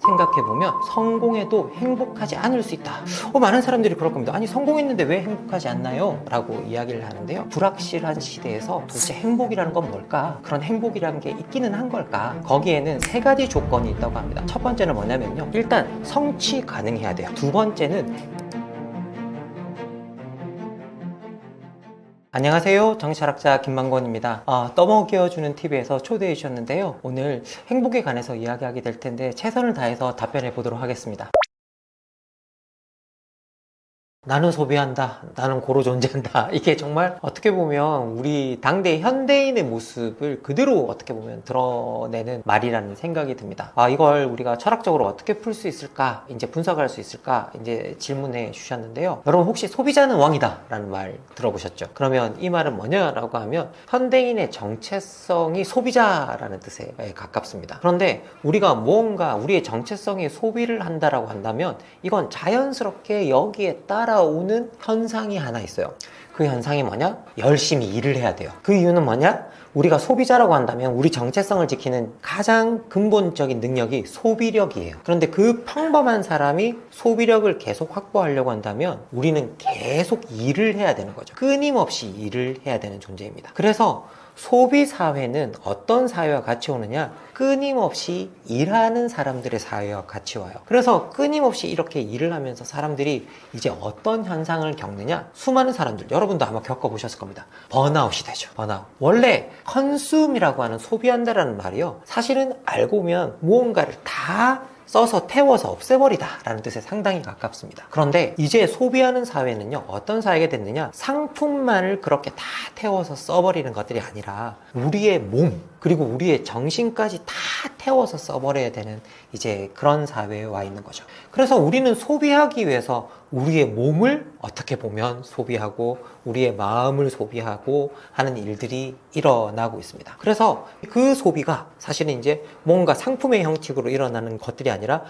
생각해보면 성공해도 행복하지 않을 수 있다. 많은 사람들이 그럴 겁니다. 아니, 성공했는데 왜 행복하지 않나요? 라고 이야기를 하는데요. 불확실한 시대에서 도대체 행복이라는 건 뭘까? 그런 행복이라는 게 있기는 한 걸까? 거기에는 세 가지 조건이 있다고 합니다. 첫 번째는 뭐냐면요, 일단 성취 가능해야 돼요. 두 번째는 안녕하세요, 정치철학자 김만권입니다. 떠먹여주는 TV에서 초대해 주셨는데요, 오늘 행복에 관해서 이야기하게 될 텐데 최선을 다해서 답변해 보도록 하겠습니다. 나는 소비한다, 나는 고로 존재한다. 이게 정말 어떻게 보면 우리 당대 현대인의 모습을 그대로 어떻게 보면 드러내는 말이라는 생각이 듭니다. 이걸 우리가 철학적으로 어떻게 풀 수 있을까, 이제 분석할 수 있을까, 이제 질문해 주셨는데요. 여러분, 혹시 소비자는 왕이다 라는 말 들어보셨죠? 그러면 이 말은 뭐냐라고 하면 현대인의 정체성이 소비자라는 뜻에 가깝습니다. 그런데 우리가 무언가 우리의 정체성에 소비를 한다라고 한다면 이건 자연스럽게 여기에 따라오는 현상이 하나 있어요. 그 현상이 뭐냐? 열심히 일을 해야 돼요. 그 이유는 뭐냐? 우리가 소비자라고 한다면 우리 정체성을 지키는 가장 근본적인 능력이 소비력이에요. 그런데 그 평범한 사람이 소비력을 계속 확보하려고 한다면 우리는 계속 일을 해야 되는 거죠. 끊임없이 일을 해야 되는 존재입니다. 그래서 소비 사회는 어떤 사회와 같이 오느냐? 끊임없이 일하는 사람들의 사회와 같이 와요. 그래서 끊임없이 이렇게 일을 하면서 사람들이 이제 어떤 현상을 겪느냐? 수많은 사람들, 여러분도 아마 겪어보셨을 겁니다. 번아웃이 되죠. 번아웃. 원래 컨숨이라고 하는 소비한다라는 말이요, 사실은 알고 보면 무언가를 다 써서 태워서 없애버리다 라는 뜻에 상당히 가깝습니다. 그런데 이제 소비하는 사회는요, 어떤 사회가 됐느냐? 상품만을 그렇게 다 태워서 써버리는 것들이 아니라 우리의 몸, 그리고 우리의 정신까지 다 태워서 써버려야 되는 이제 그런 사회에 와 있는 거죠. 그래서 우리는 소비하기 위해서 우리의 몸을 어떻게 보면 소비하고 우리의 마음을 소비하고 하는 일들이 일어나고 있습니다. 그래서 그 소비가 사실은 이제 뭔가 상품의 형식으로 일어나는 것들이 아니라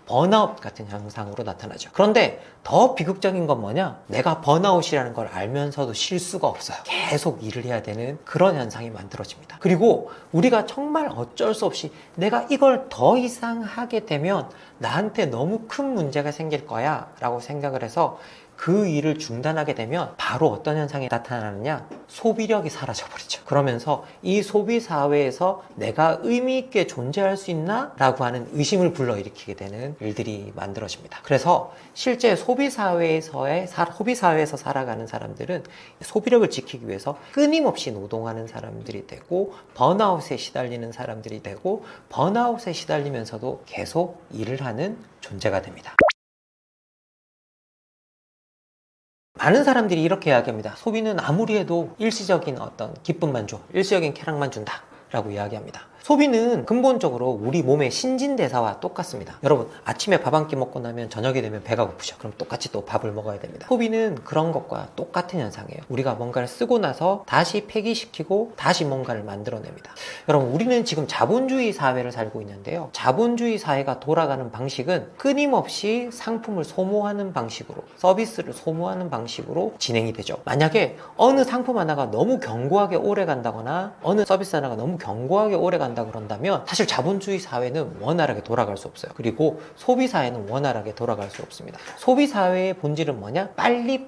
번아웃 같은 현상으로 나타나죠. 그런데 더 비극적인 건 뭐냐? 내가 번아웃이라는 걸 알면서도 쉴 수가 없어요. 계속 일을 해야 되는 그런 현상이 만들어집니다. 그리고 우리가 정말 어쩔 수 없이 내가 이걸 더 이상 하게 되면 나한테 너무 큰 문제가 생길 거야 라고 생각을 해서 그 일을 중단하게 되면 바로 어떤 현상이 나타나느냐? 소비력이 사라져버리죠. 그러면서 이 소비사회에서 내가 의미 있게 존재할 수 있나? 라고 하는 의심을 불러일으키게 되는 일들이 만들어집니다. 그래서 실제 소비사회에서 살아가는 사람들은 소비력을 지키기 위해서 끊임없이 노동하는 사람들이 되고 번아웃에 시달리는 사람들이 되고 번아웃에 시달리면서도 계속 일을 하는 존재가 됩니다. 많은 사람들이 이렇게 이야기합니다. 소비는 아무리 해도 일시적인 어떤 기쁨만 줘, 일시적인 쾌락만 준다 라고 이야기합니다. 소비는 근본적으로 우리 몸의 신진대사와 똑같습니다. 여러분, 아침에 밥 한 끼 먹고 나면 저녁이 되면 배가 고프죠. 그럼 똑같이 또 밥을 먹어야 됩니다. 소비는 그런 것과 똑같은 현상이에요. 우리가 뭔가를 쓰고 나서 다시 폐기시키고 다시 뭔가를 만들어냅니다. 여러분, 우리는 지금 자본주의 사회를 살고 있는데요, 자본주의 사회가 돌아가는 방식은 끊임없이 상품을 소모하는 방식으로, 서비스를 소모하는 방식으로 진행이 되죠. 만약에 어느 상품 하나가 너무 견고하게 오래 간다거나 어느 서비스 하나가 너무 견고하게 오래 간다 그런다면 사실 자본주의 사회는 원활하게 돌아갈 수 없어요. 그리고 소비 사회는 원활하게 돌아갈 수 없습니다. 소비 사회의 본질은 뭐냐? 빨리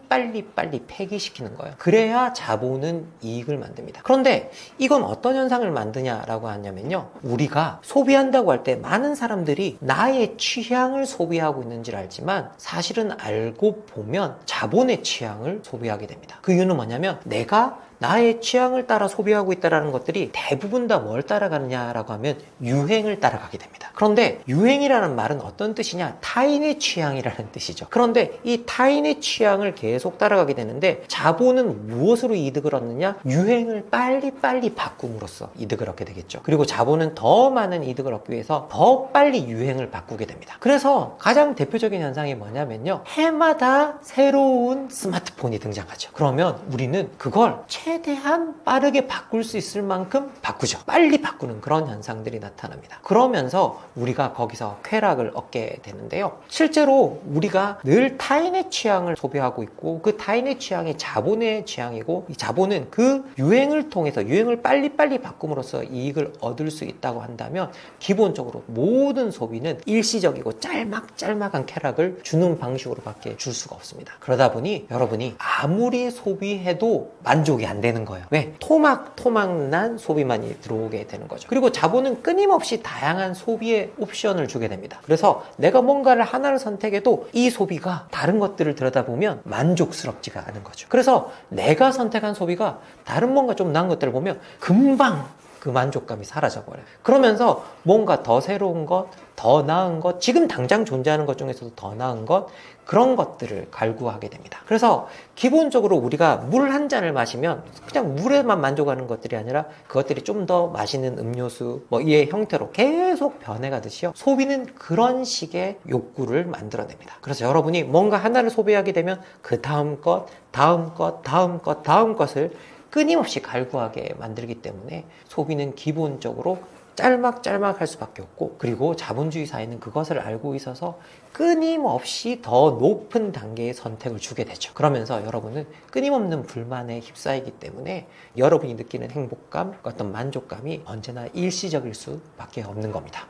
폐기시키는 거예요. 그래야 자본은 이익을 만듭니다. 그런데 이건 어떤 현상을 만드냐라고 하냐면요, 우리가 소비한다고 할 때 많은 사람들이 나의 취향을 소비하고 있는지를 알지만 사실은 알고 보면 자본의 취향을 소비하게 됩니다. 그 이유는 뭐냐면 내가 나의 취향을 따라 소비하고 있다는 것들이 대부분 다 뭘 따라가느냐라고 하면 유행을 따라가게 됩니다. 그런데 유행이라는 말은 어떤 뜻이냐? 타인의 취향이라는 뜻이죠. 그런데 이 타인의 취향을 계속 따라가게 되는데 자본은 무엇으로 이득을 얻느냐? 유행을 빨리 바꿈으로써 이득을 얻게 되겠죠. 그리고 자본은 더 많은 이득을 얻기 위해서 더 빨리 유행을 바꾸게 됩니다. 그래서 가장 대표적인 현상이 뭐냐면요, 해마다 새로운 스마트폰이 등장하죠. 그러면 우리는 그걸 최대한 빠르게 바꿀 수 있을 만큼 바꾸죠. 빨리 바꾸는 그런 현상들이 나타납니다. 그러면서 우리가 거기서 쾌락을 얻게 되는데요. 실제로 우리가 늘 타인의 취향을 소비하고 있고 그 타인의 취향이 자본의 취향이고 이 자본은 그 유행을 통해서 유행을 빨리빨리 바꿈으로써 이익을 얻을 수 있다고 한다면 기본적으로 모든 소비는 일시적이고 짤막짤막한 쾌락을 주는 방식으로 밖에 줄 수가 없습니다. 그러다 보니 여러분이 아무리 소비해도 만족이 안 되는 거예요. 왜? 토막토막난 소비만이 들어오게 되는 거죠. 그리고 자본은 끊임없이 다양한 소비의 옵션을 주게 됩니다. 그래서 내가 뭔가를 하나를 선택해도 이 소비가 다른 것들을 들여다보면 만족스럽지가 않은 거죠. 그래서 내가 선택한 소비가 다른 뭔가 좀 나은 것들을 보면 금방 그 만족감이 사라져버려요. 그러면서 뭔가 더 새로운 것, 더 나은 것, 지금 당장 존재하는 것 중에서도 더 나은 것, 그런 것들을 갈구하게 됩니다. 그래서 기본적으로 우리가 물 한 잔을 마시면 그냥 물에만 만족하는 것들이 아니라 그것들이 좀 더 맛있는 음료수, 이의 형태로 계속 변해가듯이요. 소비는 그런 식의 욕구를 만들어냅니다. 그래서 여러분이 뭔가 하나를 소비하게 되면 그 다음 것, 다음 것, 다음 것, 다음 것을 끊임없이 갈구하게 만들기 때문에 소비는 기본적으로 짤막짤막할 수밖에 없고, 그리고 자본주의 사회는 그것을 알고 있어서 끊임없이 더 높은 단계의 선택을 주게 되죠. 그러면서 여러분은 끊임없는 불만에 휩싸이기 때문에 여러분이 느끼는 행복감, 어떤 만족감이 언제나 일시적일 수밖에 없는 겁니다.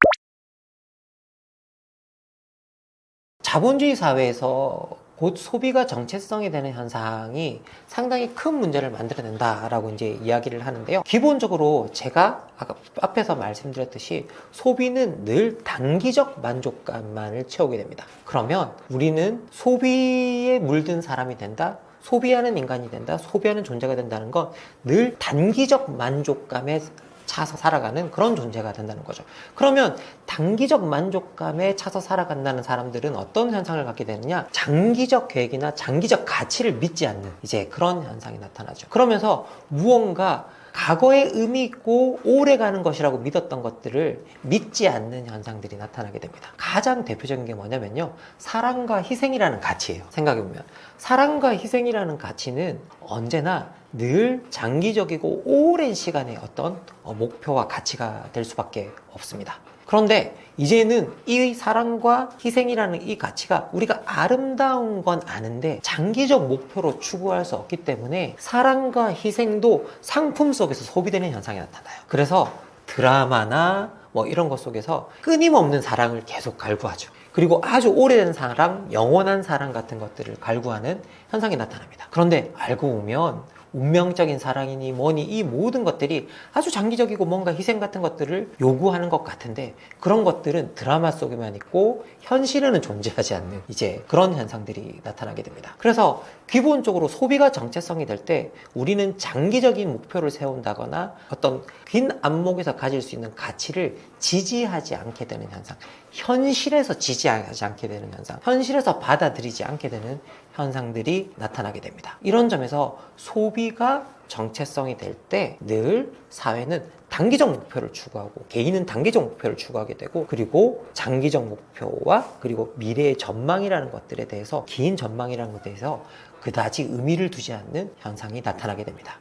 자본주의 사회에서 곧 소비가 정체성이 되는 현상이 상당히 큰 문제를 만들어낸다라고 이제 이야기를 하는데요. 기본적으로 제가 아까 앞에서 말씀드렸듯이 소비는 늘 단기적 만족감만을 채우게 됩니다. 그러면 우리는 소비에 물든 사람이 된다, 소비하는 인간이 된다, 소비하는 존재가 된다는 건 늘 단기적 만족감에 차서 살아가는 그런 존재가 된다는 거죠. 그러면 단기적 만족감에 차서 살아간다는 사람들은 어떤 현상을 갖게 되느냐? 장기적 계획이나 장기적 가치를 믿지 않는 이제 그런 현상이 나타나죠. 그러면서 무언가 과거에 의미 있고 오래 가는 것이라고 믿었던 것들을 믿지 않는 현상들이 나타나게 됩니다. 가장 대표적인 게 뭐냐면요, 사랑과 희생이라는 가치예요. 생각해보면 사랑과 희생이라는 가치는 언제나 늘 장기적이고 오랜 시간의 어떤 목표와 가치가 될 수밖에 없습니다. 그런데 이제는 이 사랑과 희생이라는 이 가치가 우리가 아름다운 건 아는데 장기적 목표로 추구할 수 없기 때문에 사랑과 희생도 상품 속에서 소비되는 현상이 나타나요. 그래서 드라마나 이런 것 속에서 끊임없는 사랑을 계속 갈구하죠. 그리고 아주 오래된 사랑, 영원한 사랑 같은 것들을 갈구하는 현상이 나타납니다. 그런데 알고 보면 운명적인 사랑이니 뭐니 이 모든 것들이 아주 장기적이고 뭔가 희생 같은 것들을 요구하는 것 같은데 그런 것들은 드라마 속에만 있고 현실에는 존재하지 않는 이제 그런 현상들이 나타나게 됩니다. 그래서 기본적으로 소비가 정체성이 될 때 우리는 장기적인 목표를 세운다거나 어떤 긴 안목에서 가질 수 있는 가치를 지지하지 않게 되는 현상, 현실에서 지지하지 않게 되는 현상, 현실에서 받아들이지 않게 되는 현상들이 나타나게 됩니다. 이런 점에서 소비가 정체성이 될 때 늘 사회는 단기적 목표를 추구하고 개인은 단기적 목표를 추구하게 되고 그리고 장기적 목표와 그리고 미래의 전망이라는 것들에 대해서 긴 전망이라는 것에 대해서 그다지 의미를 두지 않는 현상이 나타나게 됩니다.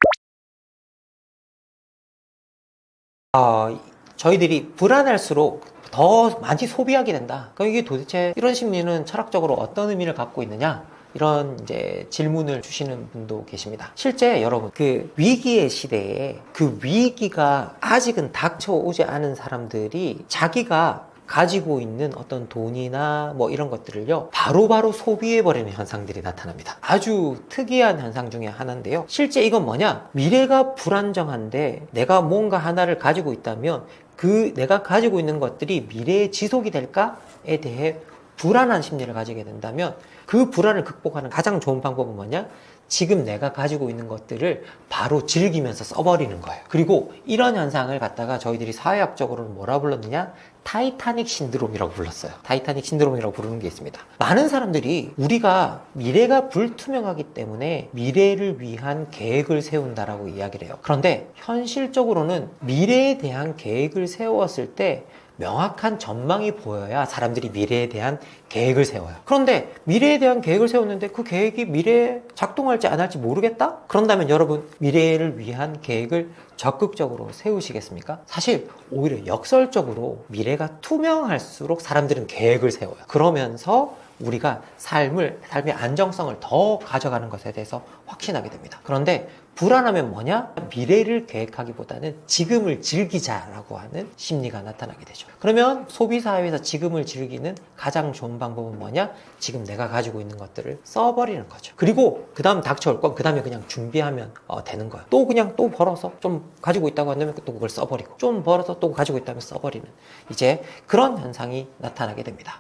저희들이 불안할수록 더 많이 소비하게 된다. 그럼 이게 도대체 이런 심리는 철학적으로 어떤 의미를 갖고 있느냐? 이런 이제 질문을 주시는 분도 계십니다. 실제 여러분 그 위기의 시대에 그 위기가 아직은 닥쳐오지 않은 사람들이 자기가 가지고 있는 어떤 돈이나 이런 것들을요 바로바로 소비해버리는 현상들이 나타납니다. 아주 특이한 현상 중에 하나인데요, 실제 이건 뭐냐, 미래가 불안정한데 내가 뭔가 하나를 가지고 있다면 그 내가 가지고 있는 것들이 미래에 지속이 될까에 대해 불안한 심리를 가지게 된다면 그 불안을 극복하는 가장 좋은 방법은 뭐냐? 지금 내가 가지고 있는 것들을 바로 즐기면서 써버리는 거예요. 그리고 이런 현상을 갖다가 저희들이 사회학적으로는 뭐라 불렀느냐? 타이타닉 신드롬이라고 불렀어요. 타이타닉 신드롬이라고 부르는 게 있습니다. 많은 사람들이 우리가 미래가 불투명하기 때문에 미래를 위한 계획을 세운다라고 이야기를 해요. 그런데 현실적으로는 미래에 대한 계획을 세웠을 때 명확한 전망이 보여야 사람들이 미래에 대한 계획을 세워요. 그런데 미래에 대한 계획을 세웠는데 그 계획이 미래에 작동할지 안 할지 모르겠다? 그런다면 여러분, 미래를 위한 계획을 적극적으로 세우시겠습니까? 사실 오히려 역설적으로 미래가 투명할수록 사람들은 계획을 세워요. 그러면서 우리가 삶의 안정성을 더 가져가는 것에 대해서 확신하게 됩니다. 그런데 불안하면 뭐냐? 미래를 계획하기보다는 지금을 즐기자라고 하는 심리가 나타나게 되죠. 그러면 소비사회에서 지금을 즐기는 가장 좋은 방법은 뭐냐? 지금 내가 가지고 있는 것들을 써버리는 거죠. 그리고 그 다음 닥쳐올 건 그 다음에 그냥 준비하면 되는 거예요. 또 그냥 또 벌어서 좀 가지고 있다고 한다면 또 그걸 써버리고, 좀 벌어서 또 가지고 있다면 써버리는, 이제 그런 현상이 나타나게 됩니다.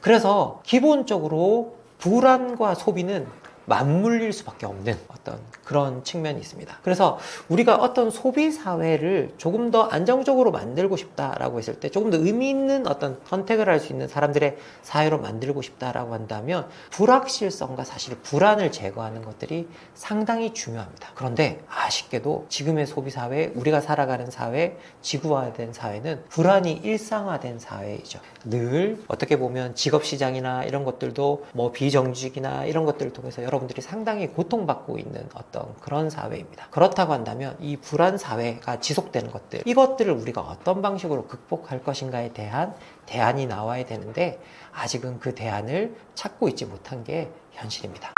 그래서 기본적으로 불안과 소비는 맞물릴 수밖에 없는 어떤 그런 측면이 있습니다. 그래서 우리가 어떤 소비 사회를 조금 더 안정적으로 만들고 싶다라고 했을 때, 조금 더 의미 있는 어떤 선택을 할 수 있는 사람들의 사회로 만들고 싶다라고 한다면 불확실성과 사실 불안을 제거하는 것들이 상당히 중요합니다. 그런데 아쉽게도 지금의 소비 사회, 우리가 살아가는 사회, 지구화된 사회는 불안이 일상화된 사회이죠. 늘 어떻게 보면 직업 시장이나 이런 것들도 뭐 비정규직이나 이런 것들을 통해서 여러분들이 상당히 고통받고 있는 어떤 그런 사회입니다. 그렇다고 한다면 이 불안 사회가 지속되는 것들, 이것들을 우리가 어떤 방식으로 극복할 것인가에 대한 대안이 나와야 되는데, 아직은 그 대안을 찾고 있지 못한 게 현실입니다.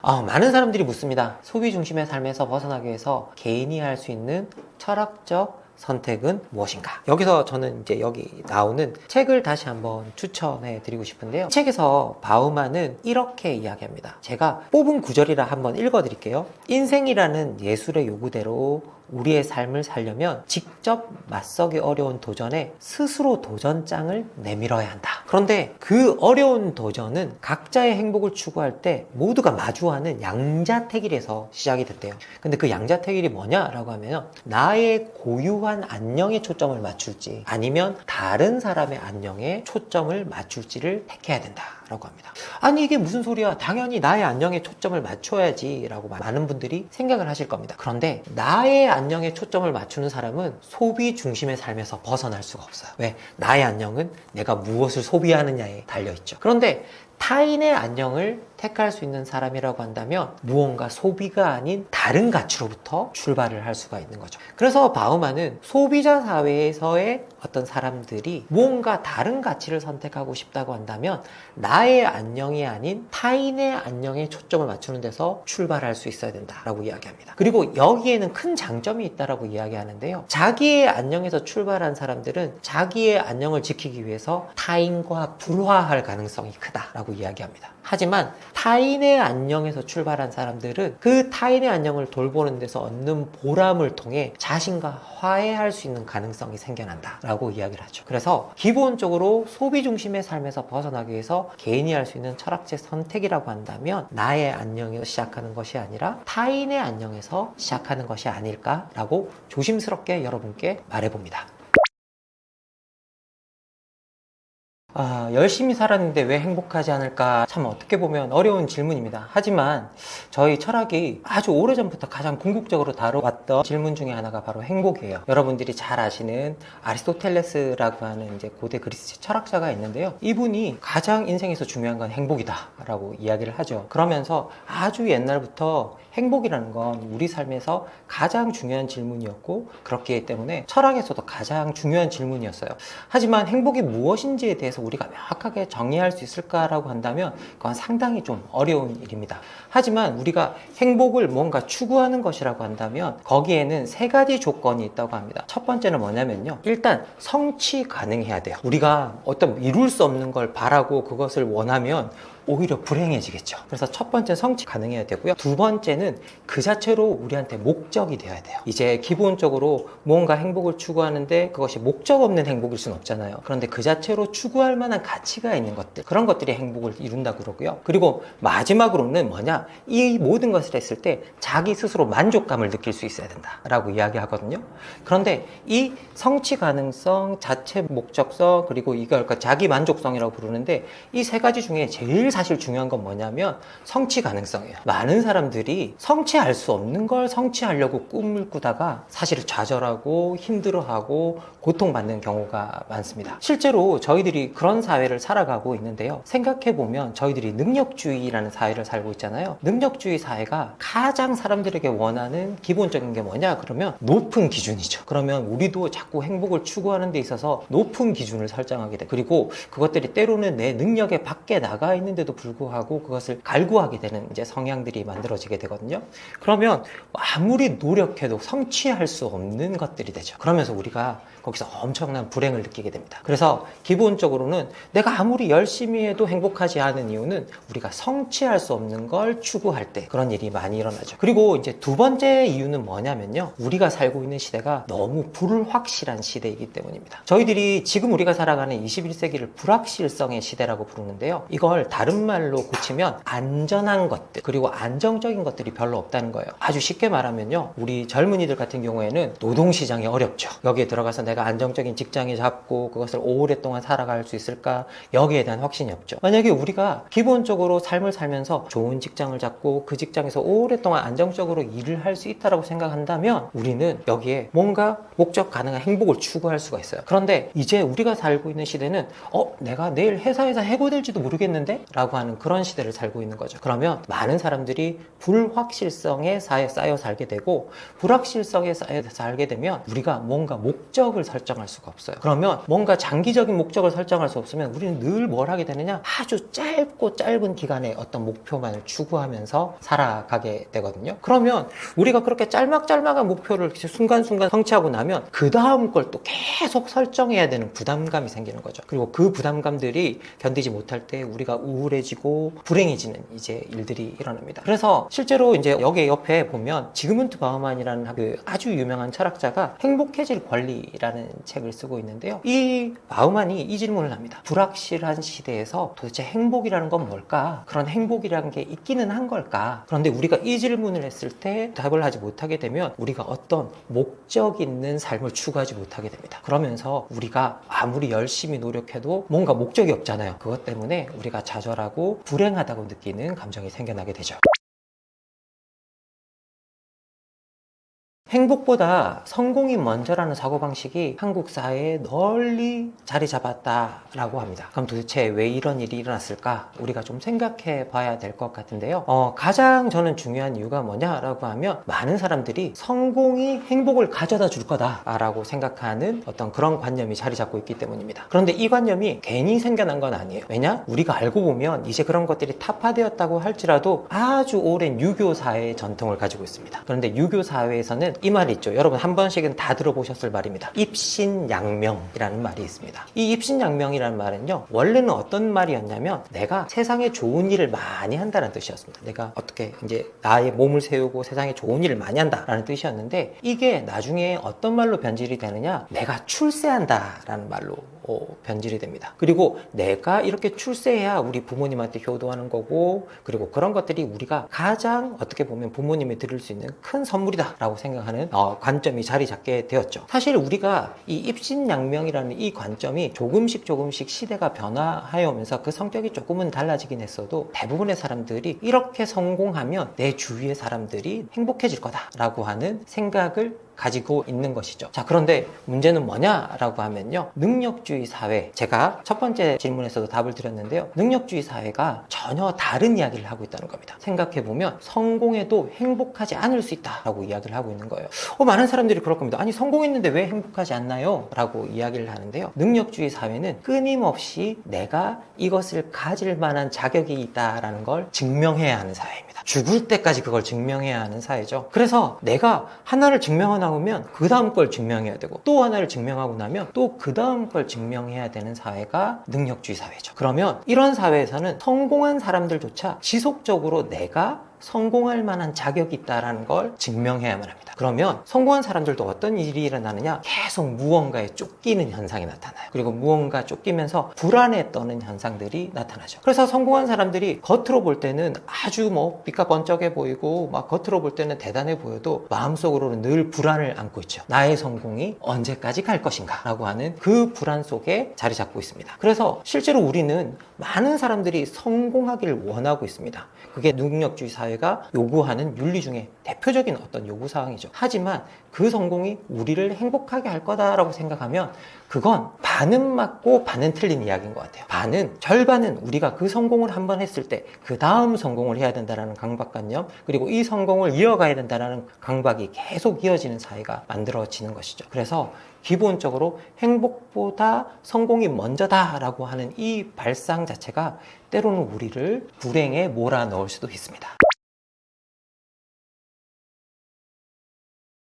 많은 사람들이 묻습니다. 소비 중심의 삶에서 벗어나기 위해서 개인이 할 수 있는 철학적 선택은 무엇인가? 여기서 저는 이제 여기 나오는 책을 다시 한번 추천해 드리고 싶은데요. 이 책에서 바우만은 이렇게 이야기합니다. 제가 뽑은 구절이라 한번 읽어 드릴게요. 인생이라는 예술의 요구대로 우리의 삶을 살려면 직접 맞서기 어려운 도전에 스스로 도전장을 내밀어야 한다. 그런데 그 어려운 도전은 각자의 행복을 추구할 때 모두가 마주하는 양자택일에서 시작이 됐대요. 근데 그 양자택일이 뭐냐라고 하면, 나의 고유한 안녕에 초점을 맞출지 아니면 다른 사람의 안녕에 초점을 맞출지를 택해야 된다라고 합니다. 아니 이게 무슨 소리야? 당연히 나의 안녕에 초점을 맞춰야지 라고 많은 분들이 생각을 하실 겁니다. 그런데 나의 안녕에 초점을 맞추는 사람은 소비 중심의 삶에서 벗어날 수가 없어요. 왜? 나의 안녕은 내가 무엇을 소비하느냐에 달려있죠. 그런데 타인의 안녕을 택할 수 있는 사람이라고 한다면 무언가 소비가 아닌 다른 가치로부터 출발을 할 수가 있는 거죠. 그래서 바우만은 소비자 사회에서의 어떤 사람들이 무언가 다른 가치를 선택하고 싶다고 한다면 나의 안녕이 아닌 타인의 안녕에 초점을 맞추는 데서 출발할 수 있어야 된다라고 이야기합니다. 그리고 여기에는 큰 장점이 있다라고 이야기하는데요. 자기의 안녕에서 출발한 사람들은 자기의 안녕을 지키기 위해서 타인과 불화할 가능성이 크다라고 이야기합니다. 하지만 타인의 안녕에서 출발한 사람들은 그 타인의 안녕을 돌보는 데서 얻는 보람을 통해 자신과 화해할 수 있는 가능성이 생겨난다 라고 이야기를 하죠. 그래서 기본적으로 소비 중심의 삶에서 벗어나기 위해서 개인이 할 수 있는 철학적 선택이라고 한다면 나의 안녕에서 시작하는 것이 아니라 타인의 안녕에서 시작하는 것이 아닐까라고 조심스럽게 여러분께 말해봅니다. 열심히 살았는데 왜 행복하지 않을까? 참 어떻게 보면 어려운 질문입니다. 하지만 저희 철학이 아주 오래전부터 가장 궁극적으로 다뤄왔던 질문 중에 하나가 바로 행복이에요. 여러분들이 잘 아시는 아리스토텔레스라고 하는 이제 고대 그리스 철학자가 있는데요. 이분이 가장 인생에서 중요한 건 행복이다 라고 이야기를 하죠. 그러면서 아주 옛날부터 행복이라는 건 우리 삶에서 가장 중요한 질문이었고, 그렇기 때문에 철학에서도 가장 중요한 질문이었어요. 하지만 행복이 무엇인지에 대해서 우리가 명확하게 정의할 수 있을까라고 한다면 그건 상당히 좀 어려운 일입니다. 하지만 우리가 행복을 뭔가 추구하는 것이라고 한다면 거기에는 세 가지 조건이 있다고 합니다. 첫 번째는 뭐냐면요, 일단 성취 가능해야 돼요. 우리가 어떤 이룰 수 없는 걸 바라고 그것을 원하면 오히려 불행해지겠죠. 그래서 첫 번째 성취 가능해야 되고요. 두 번째는 그 자체로 우리한테 목적이 되어야 돼요. 이제 기본적으로 뭔가 행복을 추구하는데 그것이 목적 없는 행복일 수는 없잖아요. 그런데 그 자체로 추구할 만한 가치가 있는 것들, 그런 것들이 행복을 이룬다고 그러고요. 그리고 마지막으로는 뭐냐, 이 모든 것을 했을 때 자기 스스로 만족감을 느낄 수 있어야 된다라고 이야기하거든요. 그런데 이 성취 가능성, 자체 목적성, 그리고 이걸 자기 만족성이라고 부르는데 이 세 가지 중에 제일 사실 중요한 건 뭐냐면 성취 가능성이에요. 많은 사람들이 성취할 수 없는 걸 성취하려고 꿈을 꾸다가 사실 좌절하고 힘들어하고 고통받는 경우가 많습니다. 실제로 저희들이 그런 사회를 살아가고 있는데요. 생각해보면 저희들이 능력주의라는 사회를 살고 있잖아요. 능력주의 사회가 가장 사람들에게 원하는 기본적인 게 뭐냐 그러면 높은 기준이죠. 그러면 우리도 자꾸 행복을 추구하는 데 있어서 높은 기준을 설정하게 돼. 그리고 그것들이 때로는 내 능력의 밖에 나가 있는데도 불구하고 그것을 갈구하게 되는 이제 성향들이 만들어지게 되거든요. 그러면 아무리 노력해도 성취할 수 없는 것들이 되죠. 그러면서 우리가 거기서 엄청난 불행을 느끼게 됩니다. 그래서 기본적으로는 내가 아무리 열심히 해도 행복하지 않은 이유는 우리가 성취할 수 없는 걸 추구할 때 그런 일이 많이 일어나죠. 그리고 이제 두 번째 이유는 뭐냐면요. 우리가 살고 있는 시대가 너무 불확실한 시대이기 때문입니다. 저희들이 지금 우리가 살아가는 21세기를 불확실성의 시대라고 부르는데요. 이걸 다른 말로 고치면 안전한 것들 그리고 안정적인 것들이 별로 없다는 거예요. 아주 쉽게 말하면요. 우리 젊은이들 같은 경우에는 노동시장이 어렵죠. 여기에 들어가서 내가 안정적인 직장에 잡고 그것을 오랫동안 살아갈 수 있을까? 여기에 대한 확신이 없죠. 만약에 우리가 기본적으로 삶을 살면서 좋은 직장을 잡고 그 직장에서 오랫동안 안정적으로 일을 할 수 있다고 생각한다면 우리는 여기에 뭔가 목적 가능한 행복을 추구할 수가 있어요. 그런데 이제 우리가 살고 있는 시대는 내가 내일 회사에서 해고될지도 모르겠는데? 라고 하는 그런 시대를 살고 있는 거죠. 그러면 많은 사람들이 불확실성에 쌓여 살게 되고 불확실성에 쌓여 살게 되면 우리가 뭔가 목적을 설정할 수가 없어요. 그러면 뭔가 장기적인 목적을 설정할 수 없으면 우리는 늘 뭘 하게 되느냐? 아주 짧고 짧은 기간에 어떤 목표만을 추구하면서 살아가게 되거든요. 그러면 우리가 그렇게 짤막짤막한 목표를 순간순간 성취하고 나면 그 다음 걸 또 계속 설정해야 되는 부담감이 생기는 거죠. 그리고 그 부담감들이 견디지 못할 때 우리가 우울해지고 불행해지는 이제 일들이 일어납니다. 그래서 실제로 이제 여기 옆에 보면 지그문트 바우만이라는 그 아주 유명한 철학자가 행복해질 권리라는 책을 쓰고 있는데요. 이 바우만이 이 질문을 합니다. 불확실한 시대에서 도대체 행복이라는 건 뭘까? 그런 행복이라는 게 있기는 한 걸까? 그런데 우리가 이 질문을 했을 때 답을 하지 못하게 되면 우리가 어떤 목적 있는 삶을 추구하지 못하게 됩니다. 그러면서 우리가 아무리 열심히 노력해도 뭔가 목적이 없잖아요. 그것 때문에 우리가 좌절하고 불행하다고 느끼는 감정이 생겨나게 되죠. 행복보다 성공이 먼저라는 사고방식이 한국 사회에 널리 자리 잡았다라고 합니다. 그럼 도대체 왜 이런 일이 일어났을까? 우리가 좀 생각해 봐야 될 것 같은데요. 가장 저는 중요한 이유가 뭐냐라고 하면 많은 사람들이 성공이 행복을 가져다 줄 거다라고 생각하는 어떤 그런 관념이 자리 잡고 있기 때문입니다. 그런데 이 관념이 괜히 생겨난 건 아니에요. 왜냐? 우리가 알고 보면 이제 그런 것들이 타파되었다고 할지라도 아주 오랜 유교 사회의 전통을 가지고 있습니다. 그런데 유교 사회에서는 이 말이 있죠. 여러분 한 번씩은 다 들어보셨을 말입니다. 입신양명이라는 말이 있습니다. 이 입신양명이라는 말은요, 원래는 어떤 말이었냐면 내가 세상에 좋은 일을 많이 한다는 뜻이었습니다. 내가 어떻게 이제 나의 몸을 세우고 세상에 좋은 일을 많이 한다라는 뜻이었는데 이게 나중에 어떤 말로 변질이 되느냐? 내가 출세한다라는 말로 변질이 됩니다. 그리고 내가 이렇게 출세해야 우리 부모님한테 효도하는 거고, 그리고 그런 것들이 우리가 가장 어떻게 보면 부모님이 드릴 수 있는 큰 선물이다 라고 생각하는 관점이 자리 잡게 되었죠. 사실 우리가 이 입신양명이라는 이 관점이 조금씩 시대가 변화하여 오면서 그 성격이 조금은 달라지긴 했어도 대부분의 사람들이 이렇게 성공하면 내 주위의 사람들이 행복해질 거다라고 하는 생각을 가지고 있는 것이죠. 자, 그런데 문제는 뭐냐라고 하면요, 능력주의 사회, 제가 첫 번째 질문에서도 답을 드렸는데요, 능력주의 사회가 전혀 다른 이야기를 하고 있다는 겁니다. 생각해보면 성공해도 행복하지 않을 수 있다라고 이야기를 하고 있는 거예요. 많은 사람들이 그럴 겁니다. 아니, 성공했는데 왜 행복하지 않나요? 라고 이야기를 하는데요, 능력주의 사회는 끊임없이 내가 이것을 가질 만한 자격이 있다라는 걸 증명해야 하는 사회입니다. 죽을 때까지 그걸 증명해야 하는 사회죠. 그래서 내가 하나를 증명하고 나면 그 다음 걸 증명해야 되고, 또 하나를 증명하고 나면 또 그 다음 걸 증명해야 되는 사회가 능력주의 사회죠. 그러면 이런 사회에서는 성공한 사람들조차 지속적으로 내가 성공할 만한 자격이 있다는 걸 증명해야만 합니다. 그러면 성공한 사람들도 어떤 일이 일어나느냐? 계속 무언가에 쫓기는 현상이 나타나요. 그리고 무언가 쫓기면서 불안에 떠는 현상들이 나타나죠. 그래서 성공한 사람들이 겉으로 볼 때는 아주 빛과 번쩍해 보이고 막 겉으로 볼 때는 대단해 보여도 마음속으로는 늘 불안을 안고 있죠. 나의 성공이 언제까지 갈 것인가 라고 하는 그 불안 속에 자리 잡고 있습니다. 그래서 실제로 우리는 많은 사람들이 성공하기를 원하고 있습니다. 그게 능력주의 사회가 요구하는 윤리 중에 대표적인 어떤 요구사항이죠. 하지만 그 성공이 우리를 행복하게 할 거다라고 생각하면 그건 반은 맞고 반은 틀린 이야기인 것 같아요. 절반은 우리가 그 성공을 한번 했을 때 그 다음 성공을 해야 된다는 강박관념, 그리고 이 성공을 이어가야 된다는 강박이 계속 이어지는 사회가 만들어지는 것이죠. 그래서 기본적으로 행복보다 성공이 먼저다라고 하는 이 발상 자체가 때로는 우리를 불행에 몰아넣을 수도 있습니다.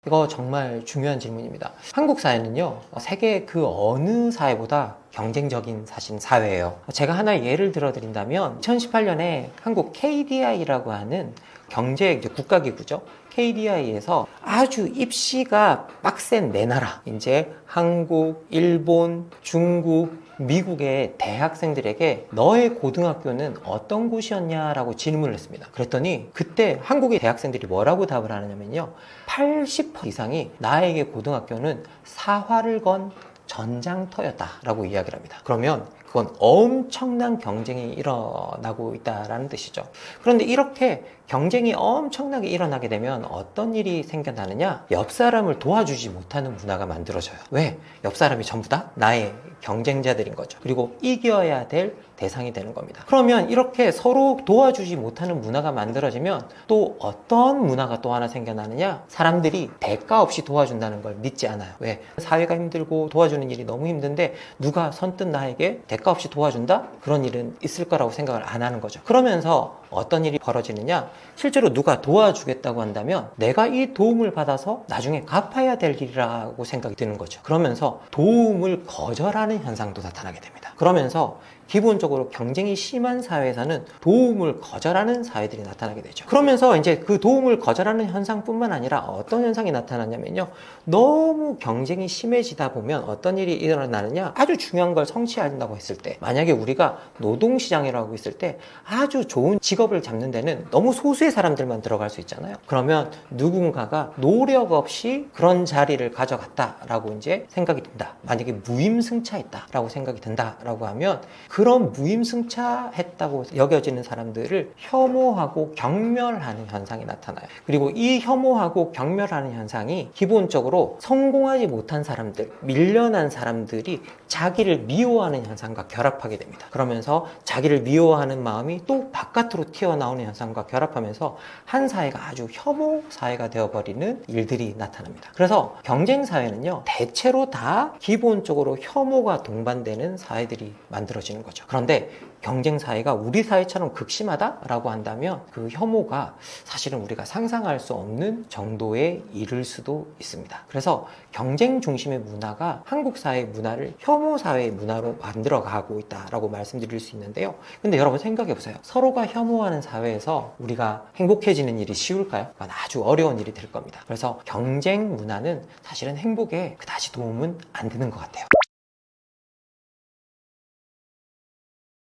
이거 정말 중요한 질문입니다. 한국 사회는요, 세계 그 어느 사회보다 경쟁적인 사회예요. 제가 하나의 예를 들어드린다면 2018년에 한국 KDI라고 하는 경제 국가기구죠. KDI에서 아주 입시가 빡센 네 나라, 이제 한국, 일본, 중국, 미국의 대학생들에게 너의 고등학교는 어떤 곳이었냐라고 질문을 했습니다. 그랬더니 그때 한국의 대학생들이 뭐라고 답을 하냐면요, 80% 이상이 나에게 고등학교는 사활을 건 전장터였다라고 이야기를 합니다. 그러면 그건 엄청난 경쟁이 일어나고 있다라는 뜻이죠. 그런데 이렇게 경쟁이 엄청나게 일어나게 되면 어떤 일이 생겨나느냐? 옆 사람을 도와주지 못하는 문화가 만들어져요. 왜? 옆 사람이 전부 다 나의 경쟁자들인 거죠. 그리고 이겨야 될 대상이 되는 겁니다. 그러면 이렇게 서로 도와주지 못하는 문화가 만들어지면 또 어떤 문화가 또 하나 생겨나느냐? 사람들이 대가 없이 도와준다는 걸 믿지 않아요. 왜? 사회가 힘들고 도와주는 일이 너무 힘든데 누가 선뜻 나에게 대가 없이 도와준다? 그런 일은 있을 거라고 생각을 안 하는 거죠. 그러면서 어떤 일이 벌어지느냐? 실제로 누가 도와주겠다고 한다면 내가 이 도움을 받아서 나중에 갚아야 될 일이라고 생각이 드는 거죠. 그러면서 도움을 거절하는 현상도 나타나게 됩니다. 그러면서 기본적으로 경쟁이 심한 사회에서는 도움을 거절하는 사회들이 나타나게 되죠. 그러면서 이제 그 도움을 거절하는 현상뿐만 아니라 어떤 현상이 나타나냐면요, 너무 경쟁이 심해지다 보면 어떤 일이 일어나느냐, 아주 중요한 걸 성취한다고 했을 때, 만약에 우리가 노동시장이라고 있을 때 아주 좋은 직업을 잡는 데는 너무 소수의 사람들만 들어갈 수 있잖아요. 그러면 누군가가 노력 없이 그런 자리를 가져갔다라고 이제 생각이 든다. 만약에 무임승차했다라고 생각이 든다라고 하면 그런 무임승차했다고 여겨지는 사람들을 혐오하고 경멸하는 현상이 나타나요. 그리고 이 혐오하고 경멸하는 현상이 기본적으로 성공하지 못한 사람들, 밀려난 사람들이 자기를 미워하는 현상과 결합하게 됩니다. 그러면서 자기를 미워하는 마음이 또 바깥으로 튀어나오는 현상과 결합하면서 한 사회가 아주 혐오 사회가 되어버리는 일들이 나타납니다. 그래서 경쟁 사회는요, 대체로 다 기본적으로 혐오가 동반되는 사회들이 만들어지는 거죠. 그런데 경쟁 사회가 우리 사회처럼 극심하다라고 한다면 그 혐오가 사실은 우리가 상상할 수 없는 정도에 이를 수도 있습니다. 그래서 경쟁 중심의 문화가 한국 사회의 문화를 혐오 사회의 문화로 만들어가고 있다라고 말씀드릴 수 있는데요. 근데 여러분 생각해 보세요. 서로가 혐오하는 사회에서 우리가 행복해지는 일이 쉬울까요? 그건 아주 어려운 일이 될 겁니다. 그래서 경쟁 문화는 사실은 행복에 그다지 도움은 안 되는 것 같아요.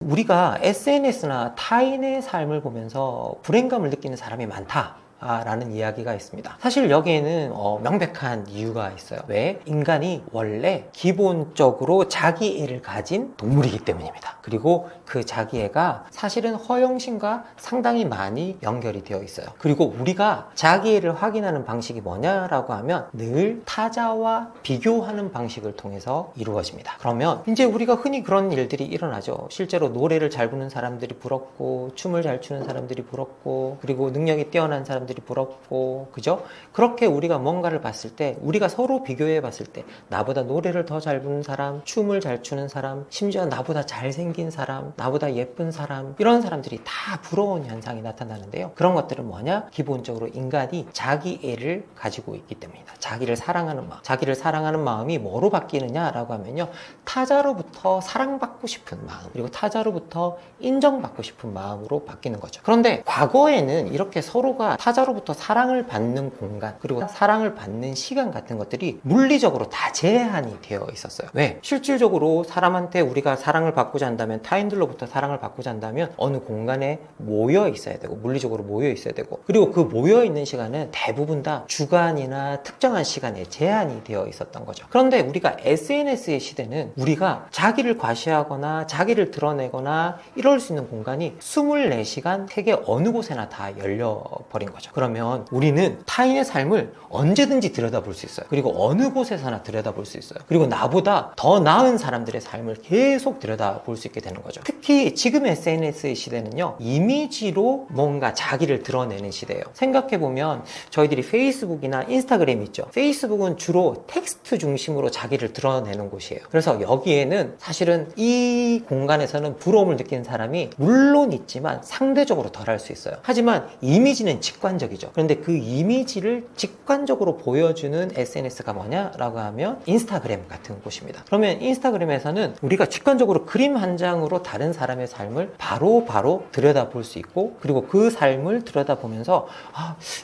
우리가 SNS나 타인의 삶을 보면서 불행감을 느끼는 사람이 많다 라는 이야기가 있습니다. 사실 여기에는 명백한 이유가 있어요. 왜? 인간이 원래 기본적으로 자기애를 가진 동물이기 때문입니다. 그리고 그 자기애가 사실은 허영심과 상당히 많이 연결이 되어 있어요. 그리고 우리가 자기애를 확인하는 방식이 뭐냐라고 하면 늘 타자와 비교하는 방식을 통해서 이루어집니다. 그러면 이제 우리가 흔히 그런 일들이 일어나죠. 실제로 노래를 잘 부르는 사람들이 부럽고 춤을 잘 추는 사람들이 부럽고 그리고 능력이 뛰어난 사람들이 사람들이 부럽고, 그죠? 그렇게 우리가 뭔가를 봤을 때, 우리가 서로 비교해 봤을 때, 나보다 노래를 더 잘 부르는 사람, 춤을 잘 추는 사람, 심지어 나보다 잘생긴 사람, 나보다 예쁜 사람, 이런 사람들이 다 부러운 현상이 나타나는데요. 그런 것들은 뭐냐? 기본적으로 인간이 자기애를 가지고 있기 때문이다. 자기를 사랑하는 마음. 자기를 사랑하는 마음이 뭐로 바뀌느냐라고 하면요. 타자로부터 사랑받고 싶은 마음, 그리고 타자로부터 인정받고 싶은 마음으로 바뀌는 거죠. 그런데 과거에는 이렇게 서로가 타자로부터 사랑을 받는 공간, 그리고 사랑을 받는 시간 같은 것들이 물리적으로 다 제한이 되어 있었어요. 왜? 실질적으로 사람한테 우리가 사랑을 받고자 한다면, 타인들로부터 사랑을 받고자 한다면 어느 공간에 모여 있어야 되고, 물리적으로 모여 있어야 되고, 그리고 그 모여 있는 시간은 대부분 다 주간이나 특정한 시간에 제한이 되어 있었던 거죠. 그런데 우리가 SNS의 시대는 우리가 자기를 과시하거나 자기를 드러내거나 이럴 수 있는 공간이 24시간 세계 어느 곳에나 다 열려버린 거죠. 그러면 우리는 타인의 삶을 언제든지 들여다볼 수 있어요. 그리고 어느 곳에서나 들여다볼 수 있어요. 그리고 나보다 더 나은 사람들의 삶을 계속 들여다볼 수 있게 되는 거죠. 특히 지금 SNS의 시대는요, 이미지로 뭔가 자기를 드러내는 시대예요. 생각해보면 저희들이 페이스북이나 인스타그램 있죠. 페이스북은 주로 텍스트 중심으로 자기를 드러내는 곳이에요. 그래서 여기에는 사실은 이 공간에서는 부러움을 느끼는 사람이 물론 있지만 상대적으로 덜 할 수 있어요. 하지만 이미지는 직관적이죠. 그런데 그 이미지를 직관적으로 보여주는 SNS가 뭐냐라고 하면 인스타그램 같은 곳입니다. 그러면 인스타그램에서는 우리가 직관적으로 그림 한 장으로 다른 사람의 삶을 바로 들여다볼 수 있고, 그리고 그 삶을 들여다보면서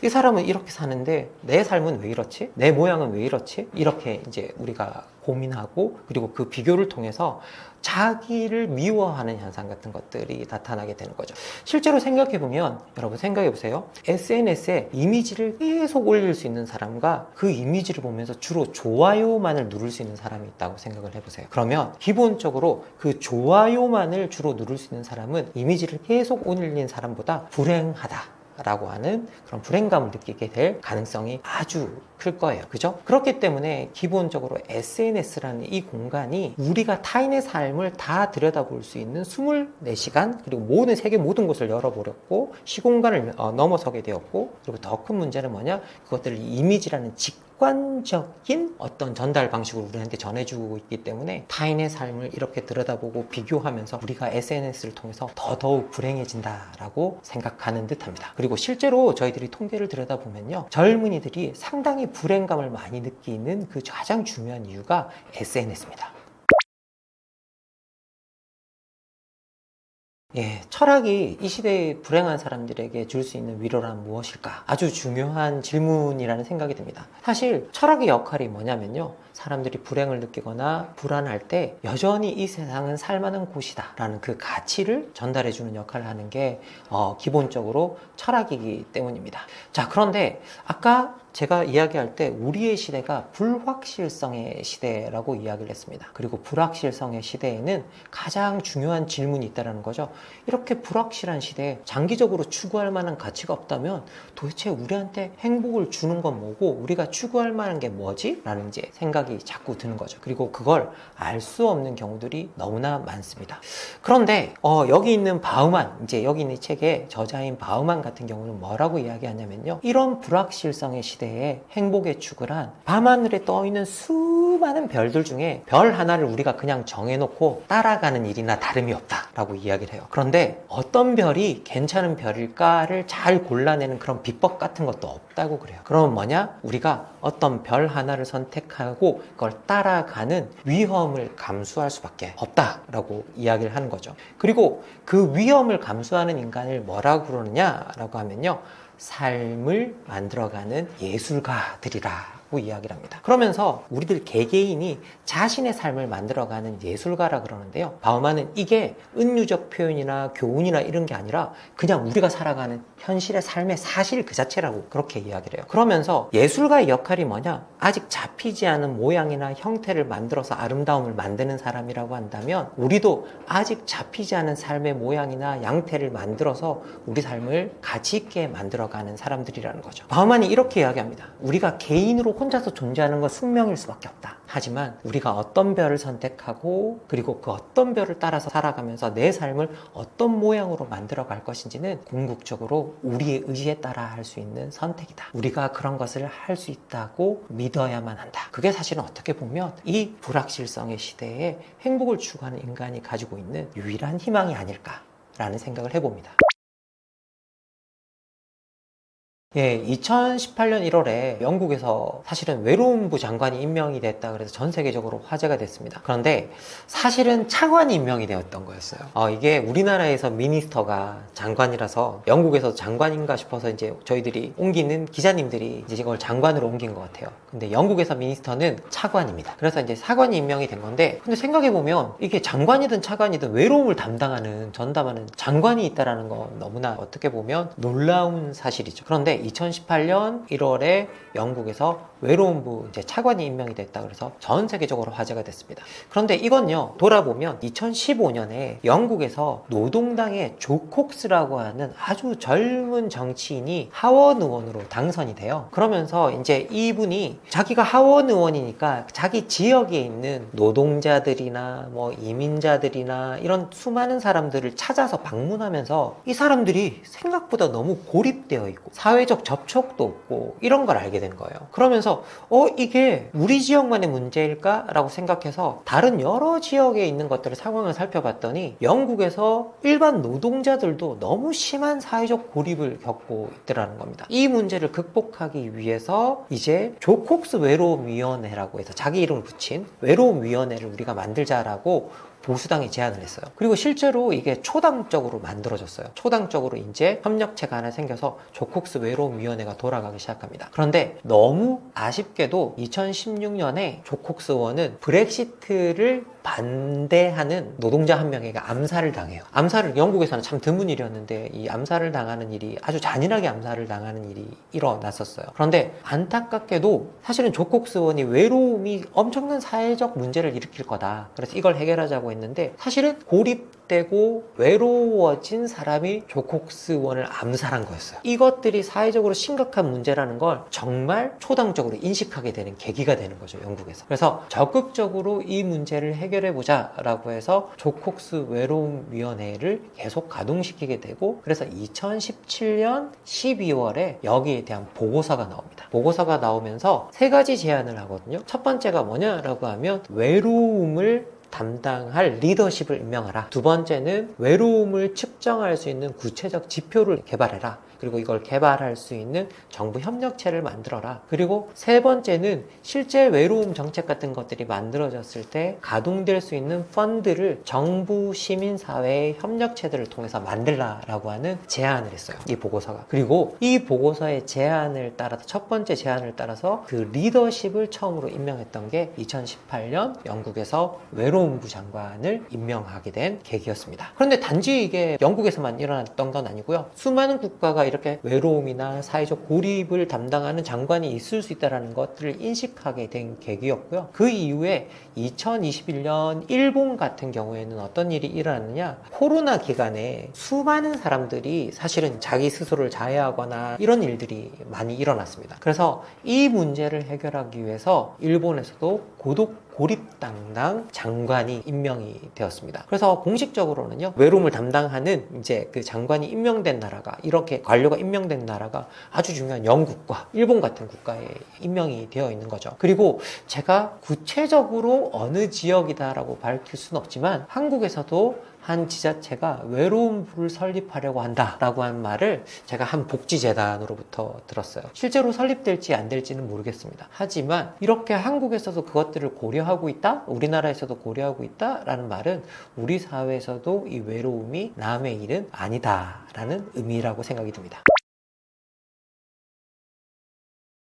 이 사람은 이렇게 사는데 내 삶은 왜 이렇지? 내 모양은 왜 이렇지? 이렇게 이제 우리가 고민하고, 그리고 그 비교를 통해서 자기를 미워하는 현상 같은 것들이 나타나게 되는 거죠. 실제로 생각해보면, 여러분 생각해보세요. SNS에 이미지를 계속 올릴 수 있는 사람과 그 이미지를 보면서 주로 좋아요만을 누를 수 있는 사람이 있다고 생각을 해보세요. 그러면 기본적으로 그 좋아요만을 주로 누를 수 있는 사람은 이미지를 계속 올리는 사람보다 불행하다 라고 하는 그런 불행감을 느끼게 될 가능성이 아주 클 거예요. 그죠? 그렇기 때문에 기본적으로 SNS라는 이 공간이 우리가 타인의 삶을 다 들여다볼 수 있는 24시간, 그리고 세계 모든 곳을 열어버렸고, 시공간을 넘어서게 되었고, 그리고 더 큰 문제는 뭐냐? 그것들을 이미지라는 직관적인 어떤 전달 방식으로 우리한테 전해주고 있기 때문에 타인의 삶을 이렇게 들여다보고 비교하면서 우리가 SNS를 통해서 더더욱 불행해진다라고 생각하는 듯합니다. 그리고 실제로 저희들이 통계를 들여다보면요, 젊은이들이 상당히 불행감을 많이 느끼는 그 가장 중요한 이유가 SNS입니다. 철학이 이 시대의 불행한 사람들에게 줄 수 있는 위로란 무엇일까? 아주 중요한 질문이라는 생각이 듭니다. 사실 철학의 역할이 뭐냐면요, 사람들이 불행을 느끼거나 불안할 때 여전히 이 세상은 살만한 곳이다 라는 그 가치를 전달해주는 역할을 하는 게 기본적으로 철학이기 때문입니다. 자, 그런데 아까 제가 이야기할 때 우리의 시대가 불확실성의 시대라고 이야기를 했습니다. 그리고 불확실성의 시대에는 가장 중요한 질문이 있다는 거죠. 이렇게 불확실한 시대에 장기적으로 추구할 만한 가치가 없다면 도대체 우리한테 행복을 주는 건 뭐고 우리가 추구할 만한 게 뭐지? 라는 이제 생각이 자꾸 드는 거죠. 그리고 그걸 알 수 없는 경우들이 너무나 많습니다. 그런데 여기 있는 바우만, 이제 여기 있는 책의 저자인 바우만 같은 경우는 뭐라고 이야기하냐면요, 이런 불확실성의 시대에 행복의 축을 한 밤하늘에 떠있는 수많은 별들 중에 별 하나를 우리가 그냥 정해놓고 따라가는 일이나 다름이 없다라고 이야기를 해요. 그런데 어떤 별이 괜찮은 별일까를 잘 골라내는 그런 비법 같은 것도 없다고 그래요. 그럼 뭐냐? 우리가 어떤 별 하나를 선택하고 그걸 따라가는 위험을 감수할 수밖에 없다라고 이야기를 하는 거죠. 그리고 그 위험을 감수하는 인간을 뭐라고 그러느냐라고 하면요, 삶을 만들어가는 예술가들이라 이야기를 합니다. 그러면서 우리들 개개인이 자신의 삶을 만들어가는 예술가라 그러는데요, 바우만은 이게 은유적 표현이나 교훈이나 이런 게 아니라 그냥 우리가 살아가는 현실의 삶의 사실 그 자체라고 그렇게 이야기를 해요. 그러면서 예술가의 역할이 뭐냐? 아직 잡히지 않은 모양이나 형태를 만들어서 아름다움을 만드는 사람이라고 한다면 우리도 아직 잡히지 않은 삶의 모양이나 양태를 만들어서 우리 삶을 가치 있게 만들어가는 사람들이라는 거죠. 바우만이 이렇게 이야기합니다. 우리가 개인으로 혼자서 존재하는 건 숙명일 수밖에 없다. 하지만 우리가 어떤 별을 선택하고 그리고 그 어떤 별을 따라서 살아가면서 내 삶을 어떤 모양으로 만들어 갈 것인지는 궁극적으로 우리의 의지에 따라 할 수 있는 선택이다. 우리가 그런 것을 할 수 있다고 믿어야만 한다. 그게 사실은 어떻게 보면 이 불확실성의 시대에 행복을 추구하는 인간이 가지고 있는 유일한 희망이 아닐까라는 생각을 해봅니다. 예, 2018년 1월에 영국에서 사실은 외로움부 장관이 임명이 됐다 그래서 전 세계적으로 화제가 됐습니다. 그런데 사실은 차관이 임명이 되었던 거였어요. 이게 우리나라에서 미니스터가 장관이라서 영국에서 장관인가 싶어서 이제 저희들이 옮기는 기자님들이 이제 이걸 장관으로 옮긴 것 같아요. 근데 영국에서 미니스터는 차관입니다. 그래서 이제 차관이 임명이 된 건데, 근데 생각해보면 이게 장관이든 차관이든 외로움을 담당하는, 전담하는 장관이 있다라는 건 너무나 어떻게 보면 놀라운 사실이죠. 그런데 2018년 1월에 영국에서 외로움부 이제 차관이 임명이 됐다 그래서 전 세계적으로 화제가 됐습니다. 그런데 이건요, 돌아보면 2015년에 영국에서 노동당의 조 콕스라고 하는 아주 젊은 정치인이 하원 의원으로 당선이 돼요. 그러면서 이제 이분이 자기가 하원 의원이니까 자기 지역에 있는 노동자들이나 뭐 이민자들이나 이런 수많은 사람들을 찾아서 방문하면서 이 사람들이 생각보다 너무 고립되어 있고 사회적 접촉도 없고 이런 걸 알게 된 거예요. 그러면서 이게 우리 지역만의 문제일까? 라고 생각해서 다른 여러 지역에 있는 것들을 상황을 살펴봤더니 영국에서 일반 노동자들도 너무 심한 사회적 고립을 겪고 있더라는 겁니다. 이 문제를 극복하기 위해서 이제 조 콕스 외로움위원회라고 해서 자기 이름을 붙인 외로움위원회를 우리가 만들자라고 보수당이 제안을 했어요. 그리고 실제로 이게 초당적으로 만들어졌어요. 초당적으로 이제 협력체가 하나 생겨서 조 콕스 외로움위원회가 돌아가기 시작합니다. 그런데 너무 아쉽게도 2016년에 조 콕스 의원은 브렉시트를 반대하는 노동자 한 명에게 암살을 당해요. 암살을 영국에서는 참 드문 일이었는데 이 암살을 당하는 일이 아주 잔인하게 암살을 당하는 일이 일어났었어요. 그런데 안타깝게도 사실은 조 콕스 의원이 외로움이 엄청난 사회적 문제를 일으킬 거다. 그래서 이걸 해결하자고 했는데 사실은 고립되고 외로워진 사람이 조 콕스 의원을 암살한 거였어요. 이것들이 사회적으로 심각한 문제라는 걸 정말 초당적으로 인식하게 되는 계기가 되는 거죠, 영국에서. 그래서 적극적으로 이 문제를 해결해보자 라고 해서 조 콕스 외로움위원회를 계속 가동시키게 되고, 그래서 2017년 12월에 여기에 대한 보고서가 나옵니다. 보고서가 나오면서 세 가지 제안을 하거든요. 첫 번째가 뭐냐라고 하면 외로움을 담당할 리더십을 임명하라. 두 번째는 외로움을 측정할 수 있는 구체적 지표를 개발해라. 그리고 이걸 개발할 수 있는 정부 협력체를 만들어라. 그리고 세 번째는 실제 외로움 정책 같은 것들이 만들어졌을 때 가동될 수 있는 펀드를 정부, 시민사회의 협력체들을 통해서 만들라라고 하는 제안을 했어요. 이 보고서가. 그리고 이 보고서의 제안을 따라서, 첫 번째 제안을 따라서 그 리더십을 처음으로 임명했던 게 2018년 영국에서 외로움부 장관을 임명하게 된 계기였습니다. 그런데 단지 이게 영국에서만 일어났던 건 아니고요. 수많은 국가가 이렇게 외로움이나 사회적 고립을 담당하는 장관이 있을 수 있다는 것들을 인식하게 된 계기였고요. 그 이후에 2021년 일본 같은 경우에는 어떤 일이 일어났느냐, 코로나 기간에 수많은 사람들이 사실은 자기 스스로를 자해하거나 이런 일들이 많이 일어났습니다. 그래서 이 문제를 해결하기 위해서 일본에서도 고립 담당 장관이 임명이 되었습니다. 그래서 공식적으로는요, 외로움을 담당하는 이제 그 장관이 임명된 나라가, 이렇게 관료가 임명된 나라가 아주 중요한 영국과 일본 같은 국가에 임명이 되어 있는 거죠. 그리고 제가 구체적으로 어느 지역이다라고 밝힐 수는 없지만 한국에서도 한 지자체가 외로움부를 설립하려고 한다라고 한 말을 제가 한 복지재단으로부터 들었어요. 실제로 설립될지 안 될지는 모르겠습니다. 하지만 이렇게 한국에서도 그것들을 고려하고 있다? 우리나라에서도 고려하고 있다라는 말은 우리 사회에서도 이 외로움이 남의 일은 아니다라는 의미라고 생각이 듭니다.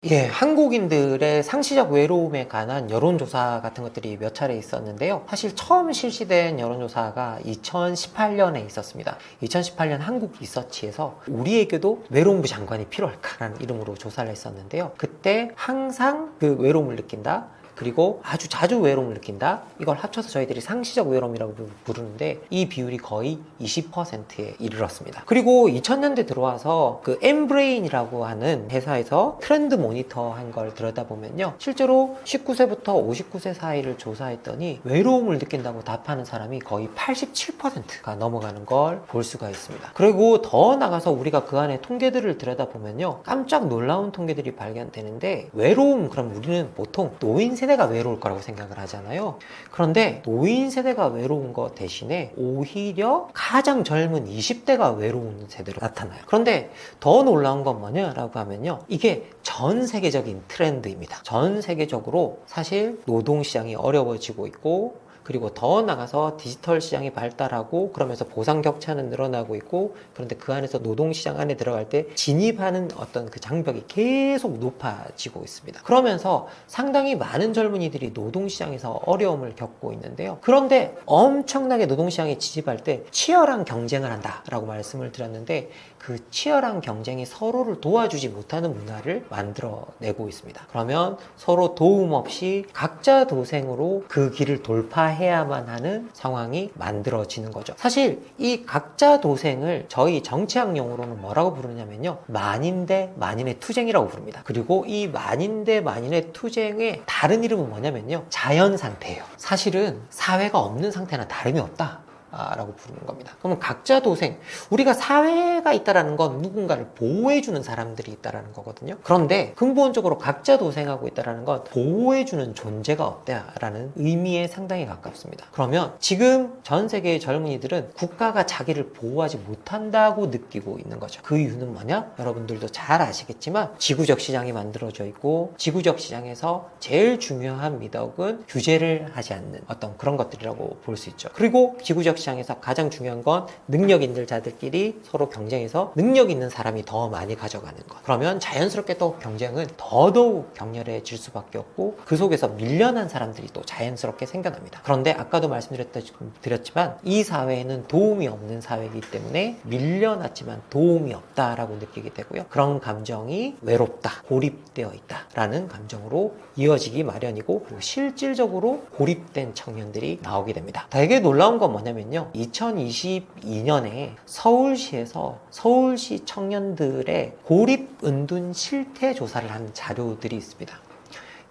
예, 한국인들의 상시적 외로움에 관한 여론조사 같은 것들이 몇 차례 있었는데요. 사실 처음 실시된 여론조사가 2018년에 있었습니다. 2018년 한국 리서치에서 우리에게도 외로움부 장관이 필요할까라는 이름으로 조사를 했었는데요. 그때 항상 그 외로움을 느낀다, 그리고 아주 자주 외로움을 느낀다. 이걸 합쳐서 저희들이 상시적 외로움이라고 부르는데 이 비율이 거의 20%에 이르렀습니다. 그리고 2000년대 들어와서 그 엠브레인이라고 하는 회사에서 트렌드 모니터 한 걸 들여다보면요. 실제로 19세부터 59세 사이를 조사했더니 외로움을 느낀다고 답하는 사람이 거의 87%가 넘어가는 걸 볼 수가 있습니다. 그리고 더 나가서 우리가 그 안에 통계들을 들여다보면요. 깜짝 놀라운 통계들이 발견되는데 외로움, 그럼 우리는 보통 노인 세대가 외로울 거라고 생각을 하잖아요. 그런데 노인 세대가 외로운 것 대신에 오히려 가장 젊은 20대가 외로운 세대로 나타나요. 그런데 더 놀라운 건 뭐냐라고 하면요. 이게 전 세계적인 트렌드입니다. 전 세계적으로 사실 노동시장이 어려워지고 있고 그리고 더 나가서 디지털 시장이 발달하고 그러면서 보상 격차는 늘어나고 있고 그런데 그 안에서 노동시장 안에 들어갈 때 진입하는 어떤 그 장벽이 계속 높아지고 있습니다. 그러면서 상당히 많은 젊은이들이 노동시장에서 어려움을 겪고 있는데요. 그런데 엄청나게 노동시장에 진입할 때 치열한 경쟁을 한다라고 말씀을 드렸는데 그 치열한 경쟁이 서로를 도와주지 못하는 문화를 만들어내고 있습니다. 그러면 서로 도움 없이 각자 도생으로 그 길을 돌파해야만 하는 상황이 만들어지는 거죠. 사실 이 각자 도생을 저희 정치학 용어로는 뭐라고 부르냐면요. 만인 대 만인의 투쟁이라고 부릅니다. 그리고 이 만인 대 만인의 투쟁의 다른 이름은 뭐냐면요. 자연 상태예요. 사실은 사회가 없는 상태나 다름이 없다. 라고 부르는 겁니다. 그러면 각자 도생, 우리가 사회가 있다라는 건 누군가를 보호해주는 사람들이 있다라는 거거든요. 그런데 근본적으로 각자 도생하고 있다라는 건 보호해주는 존재가 없다라는 의미에 상당히 가깝습니다. 그러면 지금 전 세계의 젊은이들은 국가가 자기를 보호하지 못한다고 느끼고 있는 거죠. 그 이유는 뭐냐? 여러분들도 잘 아시겠지만 지구적 시장이 만들어져 있고 지구적 시장에서 제일 중요한 미덕은 규제를 하지 않는 어떤 그런 것들이라고 볼 수 있죠. 그리고 지구적 시장에서 가장 중요한 건 능력 있는 자들끼리 서로 경쟁해서 능력 있는 사람이 더 많이 가져가는 것. 그러면 자연스럽게 또 경쟁은 더더욱 격렬해질 수밖에 없고 그 속에서 밀려난 사람들이 또 자연스럽게 생겨납니다. 그런데 아까도 말씀드렸지만 이 사회에는 도움이 없는 사회이기 때문에 밀려났지만 도움이 없다라고 느끼게 되고요. 그런 감정이 외롭다, 고립되어 있다라는 감정으로 이어지기 마련이고 그리고 실질적으로 고립된 청년들이 나오게 됩니다. 되게 놀라운 건 뭐냐면 2022년에 서울시에서 서울시 청년들의 고립 은둔 실태 조사를 한 자료들이 있습니다.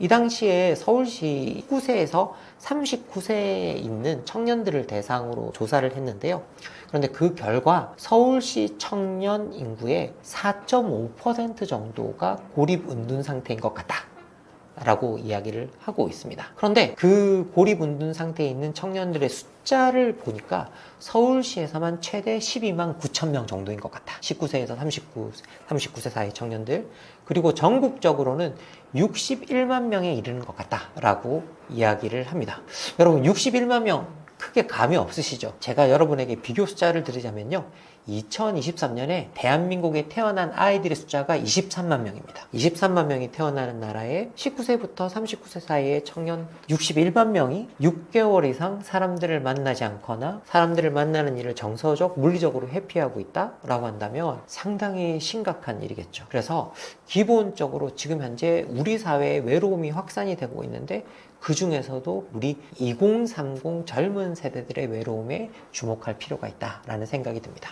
이 당시에 서울시 19세에서 39세에 있는 청년들을 대상으로 조사를 했는데요. 그런데 그 결과 서울시 청년 인구의 4.5% 정도가 고립 은둔 상태인 것 같다. 라고 이야기를 하고 있습니다. 그런데 그 고립 은둔 상태에 있는 청년들의 숫자를 보니까 서울시에서만 최대 12만 9천 명 정도인 것 같다. 19세에서 39세 사이 청년들. 그리고 전국적으로는 61만 명에 이르는 것 같다라고 이야기를 합니다. 여러분 61만 명 크게 감이 없으시죠? 제가 여러분에게 비교 숫자를 드리자면요. 2023년에 대한민국에 태어난 아이들의 숫자가 23만 명입니다. 23만 명이 태어나는 나라에 19세부터 39세 사이의 청년 61만 명이 6개월 이상 사람들을 만나지 않거나 사람들을 만나는 일을 정서적, 물리적으로 회피하고 있다라고 한다면 상당히 심각한 일이겠죠. 그래서 기본적으로 지금 현재 우리 사회에 외로움이 확산이 되고 있는데 그 중에서도 우리 2030 젊은 세대들의 외로움에 주목할 필요가 있다라는 생각이 듭니다.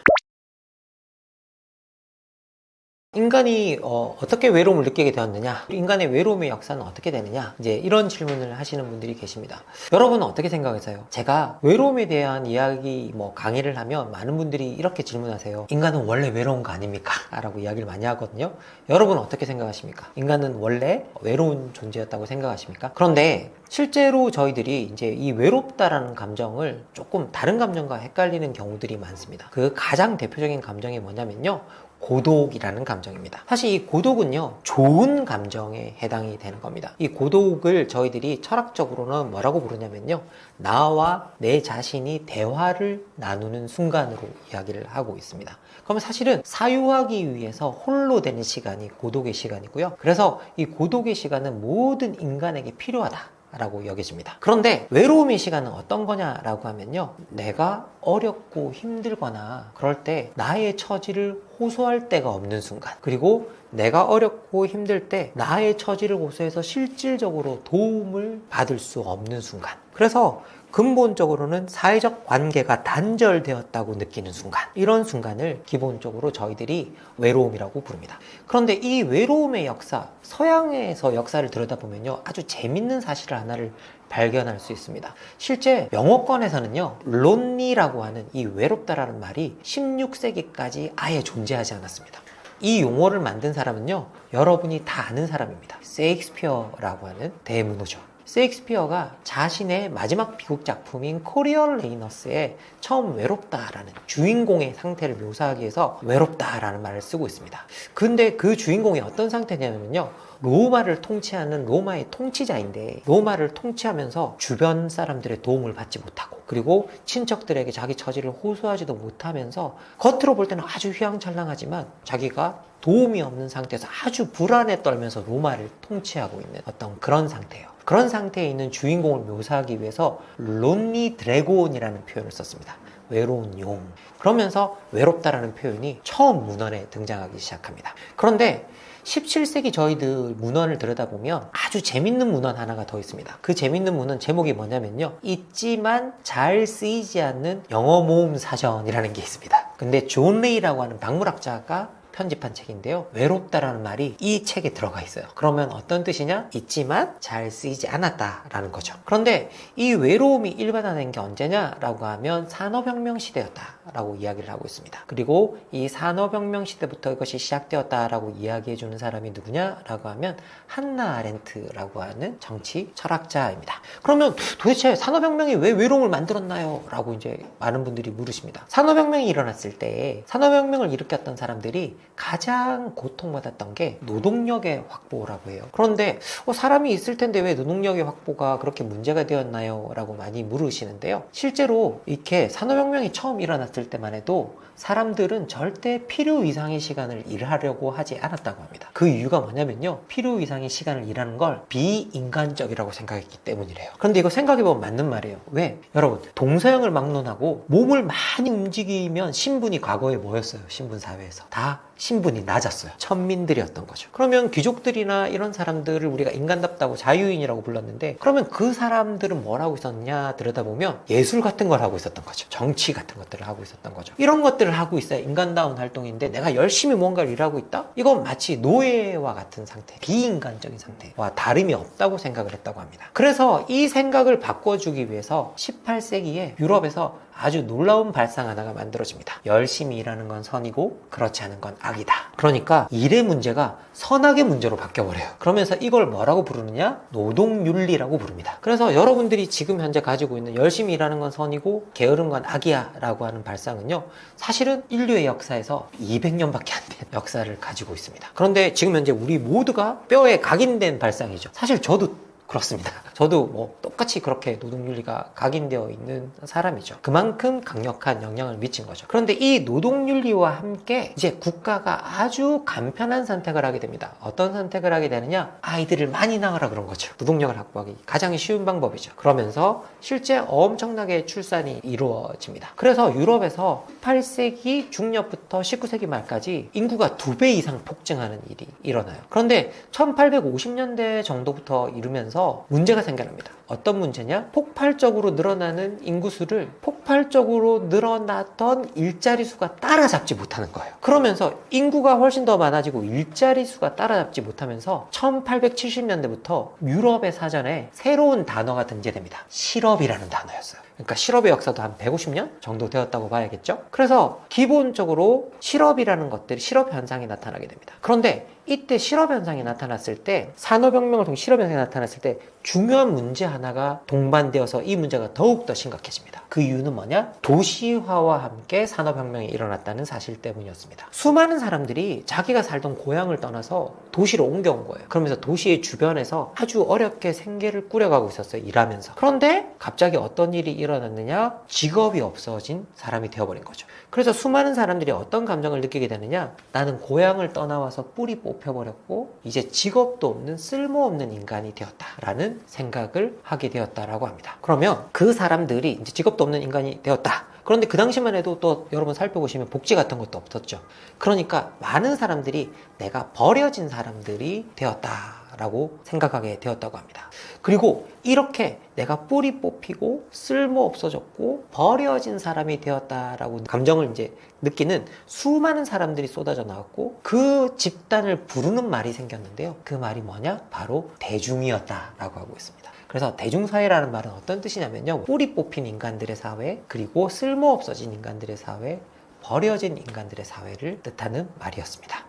인간이 어떻게 외로움을 느끼게 되었느냐? 인간의 외로움의 역사는 어떻게 되느냐? 이제 이런 질문을 하시는 분들이 계십니다. 여러분은 어떻게 생각하세요? 제가 외로움에 대한 이야기 강의를 하면 많은 분들이 이렇게 질문하세요. 인간은 원래 외로운 거 아닙니까? 라고 이야기를 많이 하거든요. 여러분은 어떻게 생각하십니까? 인간은 원래 외로운 존재였다고 생각하십니까? 그런데 실제로 저희들이 이제 이 외롭다라는 감정을 조금 다른 감정과 헷갈리는 경우들이 많습니다. 그 가장 대표적인 감정이 뭐냐면요. 고독이라는 감정입니다. 사실 이 고독은요, 좋은 감정에 해당이 되는 겁니다. 이 고독을 저희들이 철학적으로는 뭐라고 부르냐면요, 나와 내 자신이 대화를 나누는 순간으로 이야기를 하고 있습니다. 그러면 사실은 사유하기 위해서 홀로 되는 시간이 고독의 시간이고요. 그래서 이 고독의 시간은 모든 인간에게 필요하다 라고 여겨집니다. 그런데 외로움의 시간은 어떤 거냐라고 하면요, 내가 어렵고 힘들거나 그럴 때 나의 처지를 호소할 데가 없는 순간, 그리고 내가 어렵고 힘들 때 나의 처지를 호소해서 실질적으로 도움을 받을 수 없는 순간, 그래서 근본적으로는 사회적 관계가 단절되었다고 느끼는 순간, 이런 순간을 기본적으로 저희들이 외로움이라고 부릅니다. 그런데 이 외로움의 역사, 서양에서 역사를 들여다보면요, 아주 재밌는 사실을 하나를 발견할 수 있습니다. 실제 영어권에서는요, 론리라고 하는 이 외롭다라는 말이 16세기까지 아예 존재하지 않았습니다. 이 용어를 만든 사람은요, 여러분이 다 아는 사람입니다. 셰익스피어라고 하는 대문호죠. 셰익스피어가 자신의 마지막 비극 작품인 코리얼레이너스에 처음 외롭다라는 주인공의 상태를 묘사하기 위해서 외롭다라는 말을 쓰고 있습니다. 근데 그 주인공이 어떤 상태냐면요, 로마를 통치하는 로마의 통치자인데, 로마를 통치하면서 주변 사람들의 도움을 받지 못하고, 그리고 친척들에게 자기 처지를 호소하지도 못하면서 겉으로 볼 때는 아주 휘황찬란하지만 자기가 도움이 없는 상태에서 아주 불안에 떨면서 로마를 통치하고 있는 어떤 그런 상태예요. 그런 상태에 있는 주인공을 묘사하기 위해서 론리 드래곤이라는 표현을 썼습니다. 외로운 용. 그러면서 외롭다라는 표현이 처음 문헌에 등장하기 시작합니다. 그런데 17세기 저희들 문헌을 들여다보면 아주 재밌는 문헌 하나가 더 있습니다. 그 재밌는 문헌 제목이 뭐냐면요, 있지만 잘 쓰이지 않는 영어 모음 사전이라는 게 있습니다. 근데 존 레이라고 하는 박물학자가 편집한 책인데요, 외롭다라는 말이 이 책에 들어가 있어요. 그러면 어떤 뜻이냐? 있지만 잘 쓰이지 않았다라는 거죠. 그런데 이 외로움이 일반화된 게 언제냐라고 하면 산업혁명 시대였다라고 이야기를 하고 있습니다. 그리고 이 산업혁명 시대부터 이것이 시작되었다라고 이야기해주는 사람이 누구냐라고 하면 한나 아렌트라고 하는 정치 철학자입니다. 그러면 도대체 산업혁명이 왜 외로움을 만들었나요? 라고 이제 많은 분들이 물으십니다. 산업혁명이 일어났을 때 산업혁명을 일으켰던 사람들이 가장 고통받았던 게 노동력의 확보라고 해요. 그런데 사람이 있을 텐데 왜 노동력의 확보가 그렇게 문제가 되었나요? 라고 많이 물으시는데요. 실제로 이렇게 산업혁명이 처음 일어났을 때만 해도 사람들은 절대 필요 이상의 시간을 일하려고 하지 않았다고 합니다. 그 이유가 뭐냐면요, 필요 이상의 시간을 일하는 걸 비인간적이라고 생각했기 때문이래요. 그런데 이거 생각해보면 맞는 말이에요. 왜? 여러분, 동서양을 막론하고 몸을 많이 움직이면 신분이 과거에 뭐였어요? 신분 사회에서 다 신분이 낮았어요. 천민들이었던 거죠. 그러면 귀족들이나 이런 사람들을 우리가 인간답다고 자유인이라고 불렀는데, 그러면 그 사람들은 뭘 하고 있었냐 들여다보면 예술 같은 걸 하고 있었던 거죠. 정치 같은 것들을 하고 있었던 거죠. 이런 것들을 하고 있어야 인간다운 활동인데, 내가 열심히 무언가를 일하고 있다? 이건 마치 노예와 같은 상태, 비인간적인 상태와 다름이 없다고 생각을 했다고 합니다. 그래서 이 생각을 바꿔주기 위해서 18세기에 유럽에서 아주 놀라운 발상 하나가 만들어집니다. 열심히 일하는 건 선이고 그렇지 않은 건 악이다. 그러니까 일의 문제가 선악의 문제로 바뀌어버려요. 그러면서 이걸 뭐라고 부르느냐? 노동윤리라고 부릅니다. 그래서 여러분들이 지금 현재 가지고 있는 열심히 일하는 건 선이고 게으른 건 악이야 라고 하는 발상은요, 사실은 인류의 역사에서 200년밖에 안 된 역사를 가지고 있습니다. 그런데 지금 현재 우리 모두가 뼈에 각인된 발상이죠. 사실 저도 그렇습니다. 저도 뭐 똑같이 그렇게 노동윤리가 각인되어 있는 사람이죠. 그만큼 강력한 영향을 미친 거죠. 그런데 이 노동윤리와 함께 이제 국가가 아주 간편한 선택을 하게 됩니다. 어떤 선택을 하게 되느냐? 아이들을 많이 낳으라 그런 거죠. 노동력을 확보하기 가장 쉬운 방법이죠. 그러면서 실제 엄청나게 출산이 이루어집니다. 그래서 유럽에서 18세기 중엽부터 19세기 말까지 인구가 2배 이상 폭증하는 일이 일어나요. 그런데 1850년대 정도부터 이르면서 문제가 생겨납니다. 어떤 문제냐? 폭발적으로 늘어나는 인구수를 폭발적으로 늘어났던 일자리 수가 따라잡지 못하는 거예요. 그러면서 인구가 훨씬 더 많아지고 일자리 수가 따라잡지 못하면서 1870년대부터 유럽의 사전에 새로운 단어가 등재됩니다. 실업이라는 단어였어요. 그러니까 실업의 역사도 한 150년 정도 되었다고 봐야겠죠? 그래서 기본적으로 실업이라는 것들이 실업 현상이 나타나게 됩니다. 그런데 이때 실업 현상이 나타났을 때, 산업혁명을 통해 실업 현상이 나타났을 때 중요한 문제 하나가 동반되어서 이 문제가 더욱더 심각해집니다. 그 이유는 뭐냐? 도시화와 함께 산업혁명이 일어났다는 사실 때문이었습니다. 수많은 사람들이 자기가 살던 고향을 떠나서 도시로 옮겨온 거예요. 그러면서 도시의 주변에서 아주 어렵게 생계를 꾸려가고 있었어요. 일하면서. 그런데 갑자기 어떤 일이 일어났느냐? 직업이 없어진 사람이 되어버린 거죠. 그래서 수많은 사람들이 어떤 감정을 느끼게 되느냐? 나는 고향을 떠나와서 뿌리 뽑혀버렸고 이제 직업도 없는 쓸모없는 인간이 되었다라는 라는 생각을 하게 되었다라고 합니다. 그러면 그 사람들이 이제 직업도 없는 인간이 되었다. 그런데 그 당시만 해도 또 여러분 살펴보시면 복지 같은 것도 없었죠. 그러니까 많은 사람들이 내가 버려진 사람들이 되었다라고 생각하게 되었다고 합니다. 그리고 이렇게 내가 뿌리 뽑히고 쓸모 없어졌고 버려진 사람이 되었다라고 감정을 이제 느끼는 수많은 사람들이 쏟아져 나왔고 그 집단을 부르는 말이 생겼는데요. 그 말이 뭐냐? 바로 대중이었다라고 하고 있습니다. 그래서 대중사회라는 말은 어떤 뜻이냐면요. 뿌리 뽑힌 인간들의 사회, 그리고 쓸모 없어진 인간들의 사회, 버려진 인간들의 사회를 뜻하는 말이었습니다.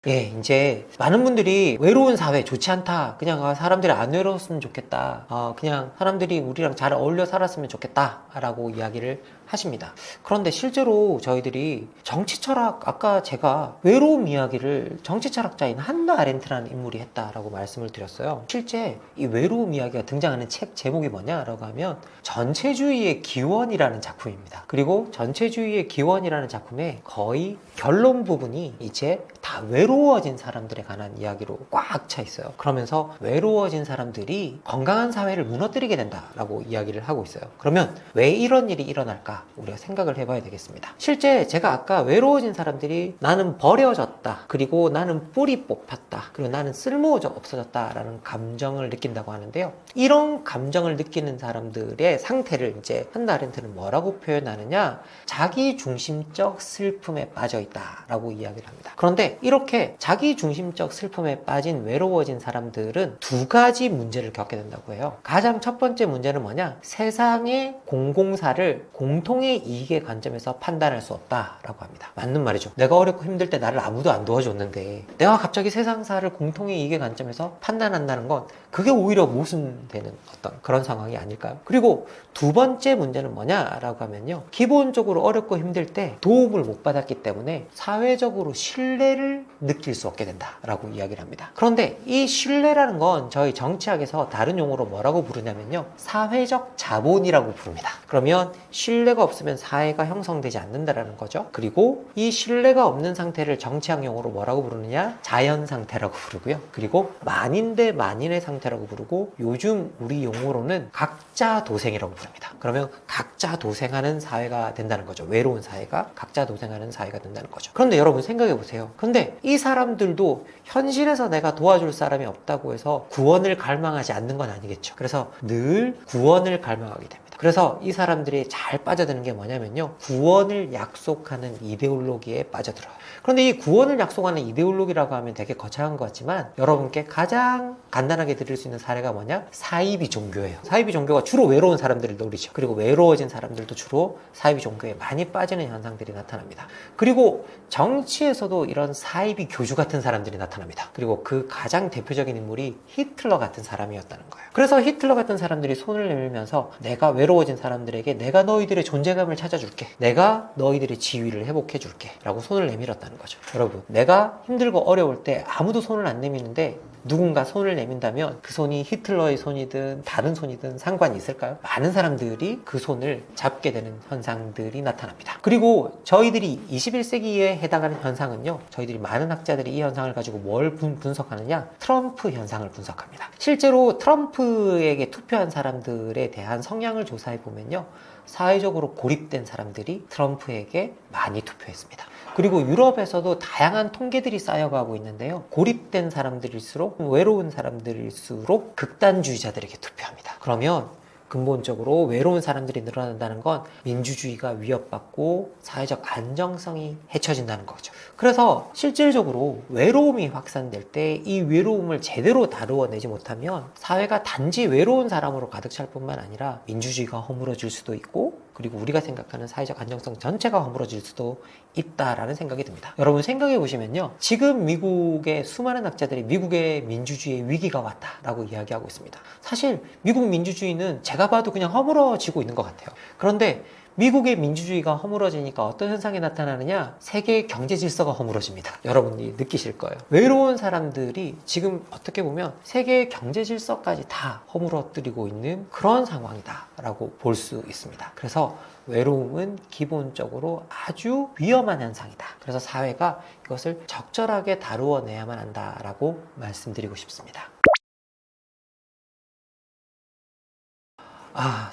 예, 이제 많은 분들이 외로운 사회 좋지 않다. 그냥 사람들이 안 외로웠으면 좋겠다. 그냥 사람들이 우리랑 잘 어울려 살았으면 좋겠다. 라고 이야기를 하십니다. 그런데 실제로 저희들이 정치 철학, 아까 제가 외로움 이야기를 정치 철학자인 한나 아렌트라는 인물이 했다라고 말씀을 드렸어요. 실제 이 외로움 이야기가 등장하는 책 제목이 뭐냐라고 하면 전체주의의 기원이라는 작품입니다. 그리고 전체주의의 기원이라는 작품의 거의 결론 부분이 이제 다 외로워진 사람들에 관한 이야기로 꽉 차 있어요. 그러면서 외로워진 사람들이 건강한 사회를 무너뜨리게 된다라고 이야기를 하고 있어요. 그러면 왜 이런 일이 일어날까? 우리가 생각을 해봐야 되겠습니다. 실제 제가 아까 외로워진 사람들이 나는 버려졌다, 그리고 나는 뿌리 뽑혔다, 그리고 나는 쓸모 없어졌다라는 감정을 느낀다고 하는데요. 이런 감정을 느끼는 사람들의 상태를 이제 한나 아렌트는 뭐라고 표현하느냐? 자기중심적 슬픔에 빠져있다라고 이야기를 합니다. 그런데 이렇게 자기중심적 슬픔에 빠진 외로워진 사람들은 두 가지 문제를 겪게 된다고 해요. 가장 첫 번째 문제는 뭐냐? 세상의 공공사를 공통의 이익의 관점에서 판단할 수 없다라고 합니다. 맞는 말이죠. 내가 어렵고 힘들 때 나를 아무도 안 도와줬는데 내가 갑자기 세상사를 공통의 이익의 관점에서 판단한다는 건 그게 오히려 모순되는 어떤 그런 상황이 아닐까요? 그리고 두 번째 문제는 뭐냐라고 하면요. 기본적으로 어렵고 힘들 때 도움을 못 받았기 때문에 사회적으로 신뢰를 느낄 수 없게 된다라고 이야기를 합니다. 그런데 이 신뢰라는 건 저희 정치학에서 다른 용어로 뭐라고 부르냐면요. 사회적 자본이라고 부릅니다. 그러면 신뢰가 없으면 사회가 형성되지 않는다라는 거죠. 그리고 이 신뢰가 없는 상태를 정치학 용어로 뭐라고 부르느냐? 자연 상태라고 부르고요. 그리고 만인 대 만인의 상태라고 부르고 요즘 우리 용어로는 각자 도생이라고 부릅니다. 그러면 각자 도생하는 사회가 된다는 거죠. 외로운 사회가 각자 도생하는 사회가 된다는 거죠. 그런데 여러분 생각해 보세요. 근데 이 사람들도 현실에서 내가 도와줄 사람이 없다고 해서 구원을 갈망하지 않는 건 아니겠죠. 그래서 늘 구원을 갈망하게 됩니다. 그래서 이 사람들이 잘 빠져드는 게 뭐냐면요. 구원을 약속하는 이데올로기에 빠져들어요. 그런데 이 구원을 약속하는 이데올로기라고 하면 되게 거창한 것 같지만 여러분께 가장 간단하게 드릴 수 있는 사례가 뭐냐? 사이비 종교예요. 사이비 종교가 주로 외로운 사람들을 노리죠. 그리고 외로워진 사람들도 주로 사이비 종교에 많이 빠지는 현상들이 나타납니다. 그리고 정치에서도 이런 사이비 교주 같은 사람들이 나타납니다. 그리고 그 가장 대표적인 인물이 히틀러 같은 사람이었다는 거예요. 그래서 히틀러 같은 사람들이 손을 내밀면서 내가 외로워진 사람들에게 내가 너희들의 존재감을 찾아줄게. 내가 너희들의 지위를 회복해줄게. 라고 손을 내밀었다는 거죠. 여러분, 내가 힘들고 어려울 때 아무도 손을 안 내미는데 누군가 손을 내민다면 그 손이 히틀러의 손이든 다른 손이든 상관이 있을까요? 많은 사람들이 그 손을 잡게 되는 현상들이 나타납니다. 그리고 저희들이 21세기에 해당하는 현상은요. 저희들이 많은 학자들이 이 현상을 가지고 뭘 분석하느냐? 트럼프 현상을 분석합니다. 실제로 트럼프에게 투표한 사람들에 대한 성향을 조사해 보면요. 사회적으로 고립된 사람들이 트럼프에게 많이 투표했습니다. 그리고 유럽에서도 다양한 통계들이 쌓여가고 있는데요. 고립된 사람들일수록 외로운 사람들일수록 극단주의자들에게 투표합니다. 그러면 근본적으로 외로운 사람들이 늘어난다는 건 민주주의가 위협받고 사회적 안정성이 해쳐진다는 거죠. 그래서 실질적으로 외로움이 확산될 때 이 외로움을 제대로 다루어내지 못하면 사회가 단지 외로운 사람으로 가득 찰 뿐만 아니라 민주주의가 허물어질 수도 있고 그리고 우리가 생각하는 사회적 안정성 전체가 허물어질 수도 있다라는 생각이 듭니다. 여러분 생각해 보시면요. 지금 미국의 수많은 학자들이 미국의 민주주의의 위기가 왔다라고 이야기하고 있습니다. 사실 미국 민주주의는 제가 봐도 그냥 허물어지고 있는 것 같아요. 그런데 미국의 민주주의가 허물어지니까 어떤 현상이 나타나느냐? 세계 경제 질서가 허물어집니다. 여러분이 느끼실 거예요. 외로운 사람들이 지금 어떻게 보면 세계 경제 질서까지 다 허물어뜨리고 있는 그런 상황이다 라고 볼 수 있습니다. 그래서 외로움은 기본적으로 아주 위험한 현상이다. 그래서 사회가 이것을 적절하게 다루어내야만 한다라고 말씀드리고 싶습니다.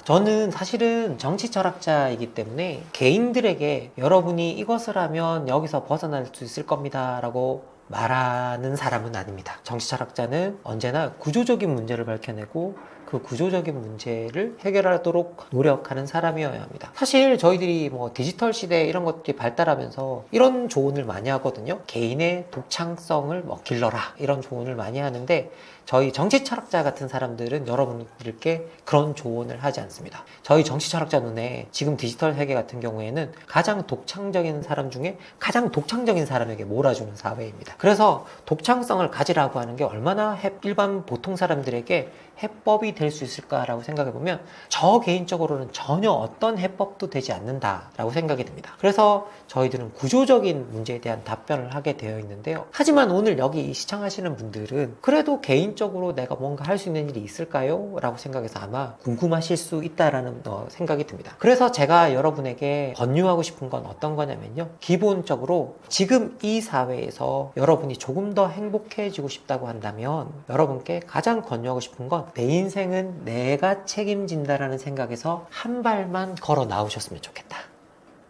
저는 사실은 정치 철학자이기 때문에 개인들에게 여러분이 이것을 하면 여기서 벗어날 수 있을 겁니다 라고 말하는 사람은 아닙니다. 정치 철학자는 언제나 구조적인 문제를 밝혀내고 그 구조적인 문제를 해결하도록 노력하는 사람이어야 합니다. 사실 저희들이 뭐 디지털 시대 이런 것들이 발달하면서 이런 조언을 많이 하거든요. 개인의 독창성을 길러라 이런 조언을 많이 하는데 저희 정치 철학자 같은 사람들은 여러분들께 그런 조언을 하지 않습니다. 저희 정치 철학자 눈에 지금 디지털 세계 같은 경우에는 가장 독창적인 사람 중에 가장 독창적인 사람에게 몰아주는 사회입니다. 그래서 독창성을 가지라고 하는 게 얼마나 일반 보통 사람들에게 해법이 될 수 있을까라고 생각해 보면 저 개인적으로는 전혀 어떤 해법도 되지 않는다라고 생각이 듭니다. 그래서 저희들은 구조적인 문제에 대한 답변을 하게 되어 있는데요. 하지만 오늘 여기 시청하시는 분들은 그래도 개인적으로 내가 뭔가 할 수 있는 일이 있을까요? 라고 생각해서 아마 궁금하실 수 있다라는 생각이 듭니다. 그래서 제가 여러분에게 권유하고 싶은 건 어떤 거냐면요. 기본적으로 지금 이 사회에서 여러분이 조금 더 행복해지고 싶다고 한다면 여러분께 가장 권유하고 싶은 건 내 인생은 내가 책임진다라는 생각에서 한 발만 걸어 나오셨으면 좋겠다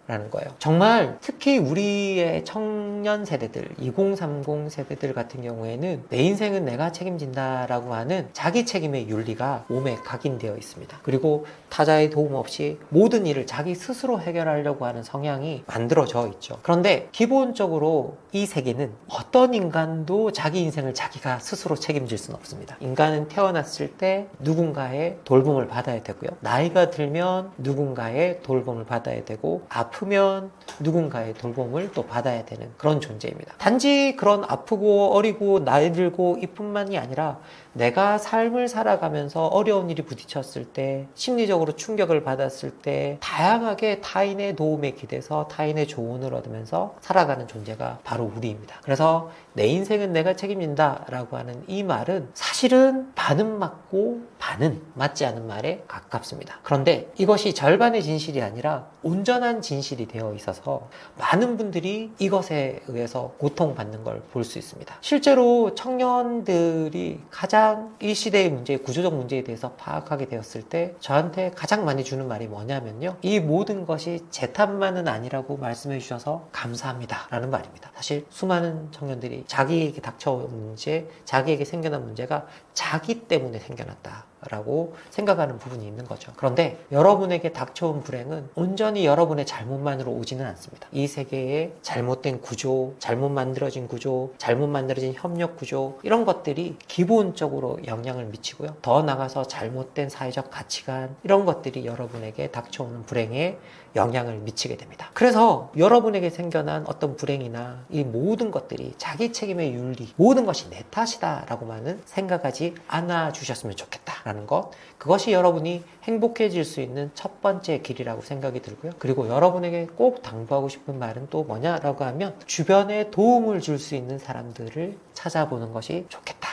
라는 거예요. 정말 특히 우리의 청년 세대들 2030 세대들 같은 경우에는 내 인생은 내가 책임진다라고 하는 자기 책임의 윤리가 몸에 각인되어 있습니다. 그리고 타자의 도움 없이 모든 일을 자기 스스로 해결하려고 하는 성향이 만들어져 있죠. 그런데 기본적으로 이 세계는 어떤 인간도 자기 인생을 자기가 스스로 책임질 수는 없습니다. 인간은 태어났을 때 누군가의 돌봄을 받아야 되고요. 나이가 들면 누군가의 돌봄을 받아야 되고 아프면 누군가의 돌봄을 또 받아야 되는 그런 존재입니다. 단지 그런 아프고 어리고 나이 들고 이뿐만이 아니라 내가 삶을 살아가면서 어려운 일이 부딪혔을 때 심리적으로 충격을 받았을 때 다양하게 타인의 도움에 기대서 타인의 조언을 얻으면서 살아가는 존재가 바로 우리입니다. 그래서 내 인생은 내가 책임진다 라고 하는 이 말은 사실은 반은 맞고 반은 맞지 않은 말에 가깝습니다. 그런데 이것이 절반의 진실이 아니라 온전한 진실이 되어 있어서 많은 분들이 이것에 의해서 고통받는 걸 볼 수 있습니다. 실제로 청년들이 가장 이 시대의 문제, 구조적 문제에 대해서 파악하게 되었을 때 저한테 가장 많이 주는 말이 뭐냐면요. 이 모든 것이 제 탓만은 아니라고 말씀해 주셔서 감사합니다 라는 말입니다. 사실 수많은 청년들이 자기에게 닥쳐온 문제, 자기에게 생겨난 문제가 자기 때문에 생겨났다 라고 생각하는 부분이 있는 거죠. 그런데 여러분에게 닥쳐온 불행은 온전히 여러분의 잘못만으로 오지는 않습니다. 이 세계의 잘못된 구조, 잘못 만들어진 구조, 잘못 만들어진 협력 구조 이런 것들이 기본적으로 영향을 미치고요. 더 나아가서 잘못된 사회적 가치관 이런 것들이 여러분에게 닥쳐오는 불행에 영향을 미치게 됩니다. 그래서 여러분에게 생겨난 어떤 불행이나 이 모든 것들이 자기 책임의 윤리 모든 것이 내 탓이다 라고만은 생각하지 않아 주셨으면 좋겠다 라는 것, 그것이 여러분이 행복해질 수 있는 첫 번째 길이라고 생각이 들고요. 그리고 여러분에게 꼭 당부하고 싶은 말은 또 뭐냐라고 하면 주변에 도움을 줄 수 있는 사람들을 찾아보는 것이 좋겠다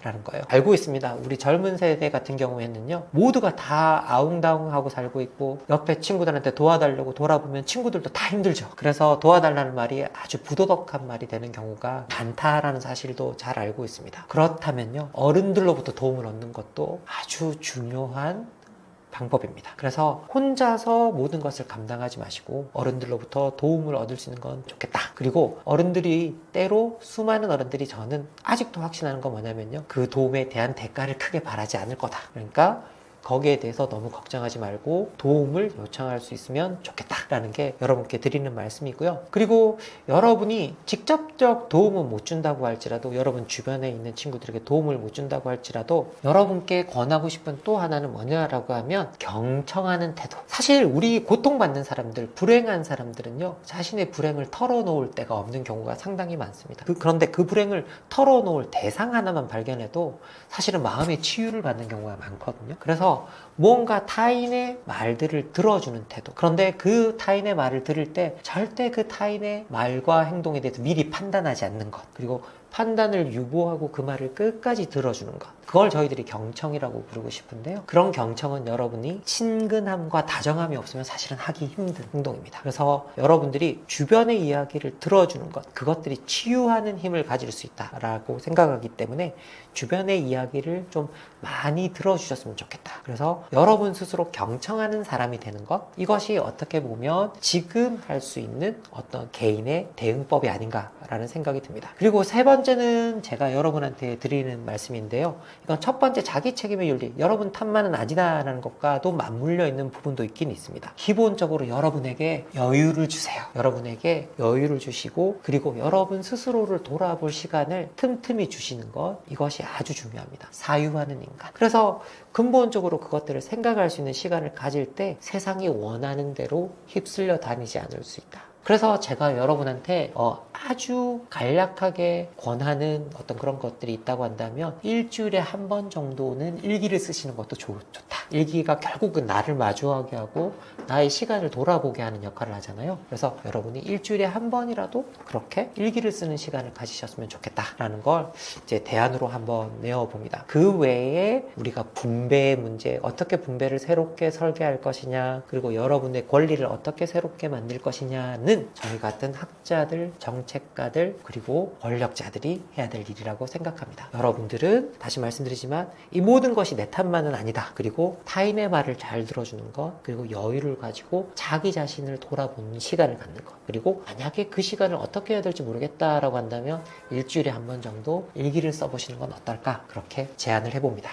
라는 거예요. 알고 있습니다. 우리 젊은 세대 같은 경우에는요, 모두가 다 아웅다웅하고 살고 있고 옆에 친구들한테 도와달라고 돌아보면 친구들도 다 힘들죠. 그래서 도와달라는 말이 아주 부도덕한 말이 되는 경우가 많다라는 사실도 잘 알고 있습니다. 그렇다면요, 어른들로부터 도움을 얻는 것도 아주 중요한 방법입니다. 그래서 혼자서 모든 것을 감당하지 마시고 어른들로부터 도움을 얻을 수 있는 건 좋겠다. 그리고 어른들이 때로 수많은 어른들이 저는 아직도 확신하는 건 뭐냐면요, 그 도움에 대한 대가를 크게 바라지 않을 거다. 그러니까 거기에 대해서 너무 걱정하지 말고 도움을 요청할 수 있으면 좋겠다라는 게 여러분께 드리는 말씀이고요. 그리고 여러분이 직접적 도움은 못 준다고 할지라도, 여러분 주변에 있는 친구들에게 도움을 못 준다고 할지라도 여러분께 권하고 싶은 또 하나는 뭐냐라고 하면 경청하는 태도. 사실 우리 고통받는 사람들, 불행한 사람들은요, 자신의 불행을 털어놓을 데가 없는 경우가 상당히 많습니다. 그런데 그 불행을 털어놓을 대상 하나만 발견해도 사실은 마음의 치유를 받는 경우가 많거든요. 그래서 그래서 뭔가 타인의 말들을 들어주는 태도. 그런데 그 타인의 말을 들을 때 절대 그 타인의 말과 행동에 대해서 미리 판단하지 않는 것. 그리고 판단을 유보하고 그 말을 끝까지 들어주는 것. 그걸 저희들이 경청이라고 부르고 싶은데요. 그런 경청은 여러분이 친근함과 다정함이 없으면 사실은 하기 힘든 행동입니다. 그래서 여러분들이 주변의 이야기를 들어주는 것, 그것들이 치유하는 힘을 가질 수 있다라고 생각하기 때문에 주변의 이야기를 좀 많이 들어주셨으면 좋겠다. 그래서 여러분 스스로 경청하는 사람이 되는 것, 이것이 어떻게 보면 지금 할 수 있는 어떤 개인의 대응법이 아닌가라는 생각이 듭니다. 그리고 세 번째는 제가 여러분한테 드리는 말씀인데요. 이건 첫 번째 자기 책임의 윤리, 여러분 탓만은 아니다라는 것과도 맞물려 있는 부분도 있긴 있습니다. 기본적으로 여러분에게 여유를 주세요. 여러분에게 여유를 주시고, 그리고 여러분 스스로를 돌아볼 시간을 틈틈이 주시는 것, 이것이 아주 중요합니다. 사유하는 인간. 그래서 근본적으로 그것들을 생각할 수 있는 시간을 가질 때 세상이 원하는 대로 휩쓸려 다니지 않을 수 있다. 그래서 제가 여러분한테 아주 간략하게 권하는 어떤 그런 것들이 있다고 한다면 일주일에 한 번 정도는 일기를 쓰시는 것도 좋다. 일기가 결국은 나를 마주하게 하고 나의 시간을 돌아보게 하는 역할을 하잖아요. 그래서 여러분이 일주일에 한 번이라도 그렇게 일기를 쓰는 시간을 가지셨으면 좋겠다라는 걸 이제 대안으로 한번 내어봅니다. 그 외에 우리가 분배의 문제, 어떻게 분배를 새롭게 설계할 것이냐, 그리고 여러분의 권리를 어떻게 새롭게 만들 것이냐는 저희 같은 학자들, 정책가들, 그리고 권력자들이 해야 될 일이라고 생각합니다. 여러분들은 다시 말씀드리지만 이 모든 것이 내 탓만은 아니다. 그리고 타인의 말을 잘 들어주는 것, 그리고 여유를 가지고 자기 자신을 돌아보는 시간을 갖는 것, 그리고 만약에 그 시간을 어떻게 해야 될지 모르겠다라고 한다면 일주일에 한 번 정도 일기를 써보시는 건 어떨까, 그렇게 제안을 해봅니다.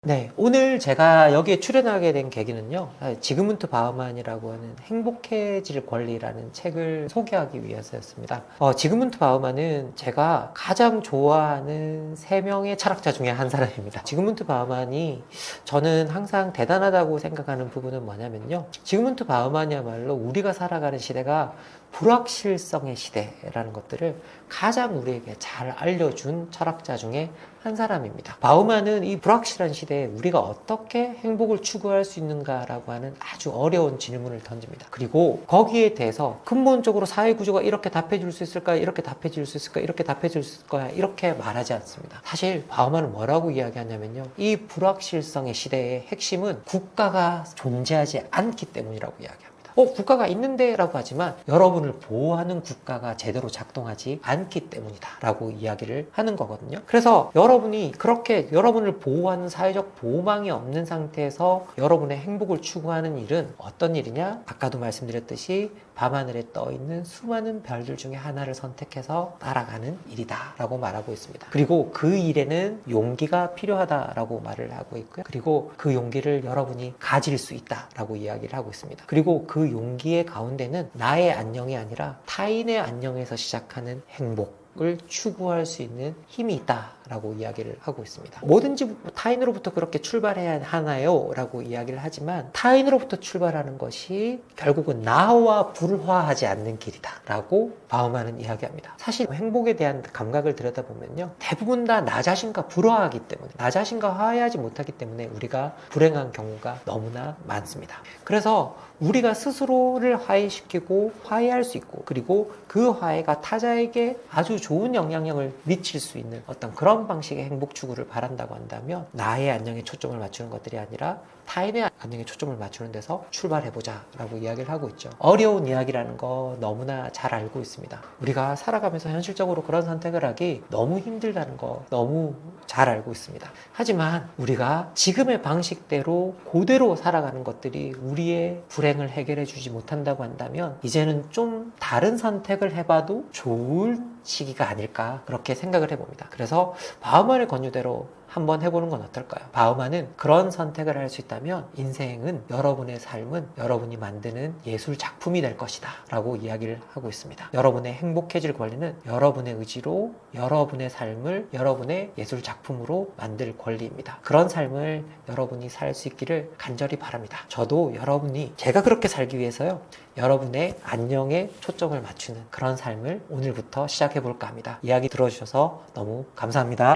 네, 오늘 제가 여기에 출연하게 된 계기는요, 지그문트 바우만이라고 하는 행복해질 권리라는 책을 소개하기 위해서였습니다. 지그문트 바우만은 제가 가장 좋아하는 3명의 철학자 중에 한 사람입니다. 지그문트 바우만이 저는 항상 대단하다고 생각하는 부분은 뭐냐면요, 지그문트 바우만이야말로 우리가 살아가는 시대가 불확실성의 시대라는 것들을 가장 우리에게 잘 알려준 철학자 중에 한 사람입니다. 바우만은 이 불확실한 시대에 우리가 어떻게 행복을 추구할 수 있는가라고 하는 아주 어려운 질문을 던집니다. 그리고 거기에 대해서 근본적으로 사회 구조가 이렇게 답해줄 수 있을까, 이렇게 답해줄 수 있을까, 이렇게 답해줄 수 있을 거야, 이렇게 말하지 않습니다. 사실 바우만은 뭐라고 이야기하냐면요, 이 불확실성의 시대의 핵심은 국가가 존재하지 않기 때문이라고 이야기합니다. 국가가 있는데 라고 하지만 여러분을 보호하는 국가가 제대로 작동하지 않기 때문이다 라고 이야기를 하는 거거든요. 그래서 여러분이 그렇게 여러분을 보호하는 사회적 보호망이 없는 상태에서 여러분의 행복을 추구하는 일은 어떤 일이냐? 아까도 말씀드렸듯이 밤하늘에 떠있는 수많은 별들 중에 하나를 선택해서 따라가는 일이다 라고 말하고 있습니다. 그리고 그 일에는 용기가 필요하다라고 말을 하고 있고요. 그리고 그 용기를 여러분이 가질 수 있다라고 이야기를 하고 있습니다. 그리고 그 용기의 가운데는 나의 안녕이 아니라 타인의 안녕에서 시작하는 행복을 추구할 수 있는 힘이 있다라고 이야기를 하고 있습니다. 뭐든지 타인으로부터 그렇게 출발해야 하나요? 라고 이야기를 하지만 타인으로부터 출발하는 것이 결국은 나와 불화하지 않는 길이다 라고 바우만은 이야기합니다. 사실 행복에 대한 감각을 들여다보면요, 대부분 다 나 자신과 불화하기 때문에, 나 자신과 화해하지 못하기 때문에 우리가 불행한 경우가 너무나 많습니다. 그래서 우리가 스스로를 화해시키고 화해할 수 있고, 그리고 그 화해가 타자에게 아주 좋은 영향력을 미칠 수 있는 어떤 그런 방식의 행복 추구를 바란다고 한다면 나의 안녕에 초점을 맞추는 것들이 아니라 타인의 안녕에 초점을 맞추는 데서 출발해보자 라고 이야기를 하고 있죠. 어려운 이야기라는 거 너무나 잘 알고 있습니다. 우리가 살아가면서 현실적으로 그런 선택을 하기 너무 힘들다는 거 너무 잘 알고 있습니다. 하지만 우리가 지금의 방식대로 그대로 살아가는 것들이 우리의 불행을 해결해 주지 못한다고 한다면 이제는 좀 다른 선택을 해봐도 좋은 시기가 아닐까, 그렇게 생각을 해봅니다. 그래서 바우만의 권유대로 한번 해보는 건 어떨까요? 바우만은 그런 선택을 할 수 있다면 인생은, 여러분의 삶은 여러분이 만드는 예술 작품이 될 것이다 라고 이야기를 하고 있습니다. 여러분의 행복해질 권리는 여러분의 의지로 여러분의 삶을 여러분의 예술 작품으로 만들 권리입니다. 그런 삶을 여러분이 살 수 있기를 간절히 바랍니다. 저도 여러분이, 제가 그렇게 살기 위해서요, 여러분의 안녕에 초점을 맞추는 그런 삶을 오늘부터 시작해 볼까 합니다. 이야기 들어주셔서 너무 감사합니다.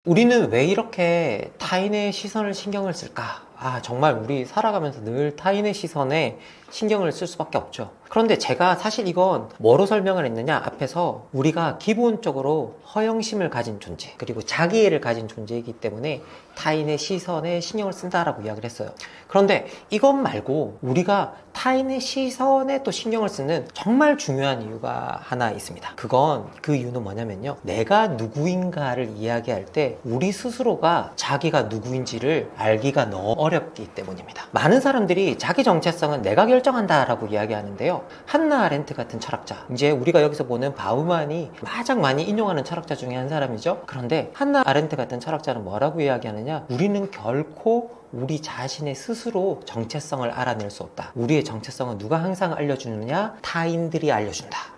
우리는 왜 이렇게 타인의 시선을 신경을 쓸까? 정말 우리 살아가면서 늘 타인의 시선에 신경을 쓸 수밖에 없죠. 그런데 제가 사실 이건 뭐로 설명을 했느냐, 앞에서 우리가 기본적으로 허영심을 가진 존재, 그리고 자기애를 가진 존재이기 때문에 타인의 시선에 신경을 쓴다라고 이야기를 했어요. 그런데 이것 말고 우리가 타인의 시선에 또 신경을 쓰는 정말 중요한 이유가 하나 있습니다. 그 이유는 뭐냐면요, 내가 누구인가를 이야기할 때 우리 스스로가 자기가 누구인지를 알기가 너무 어렵기 때문입니다. 많은 사람들이 자기 정체성은 내가 결정한다라고 이야기하는데요, 한나 아렌트 같은 철학자, 이제 우리가 여기서 보는 바우만이 가장 많이 인용하는 철학자 중에 한 사람이죠. 그런데 한나 아렌트 같은 철학자는 뭐라고 이야기하느냐, 우리는 결코 우리 자신의 스스로 정체성을 알아낼 수 없다. 우리의 정체성은 누가 항상 알려주느냐? 타인들이 알려준다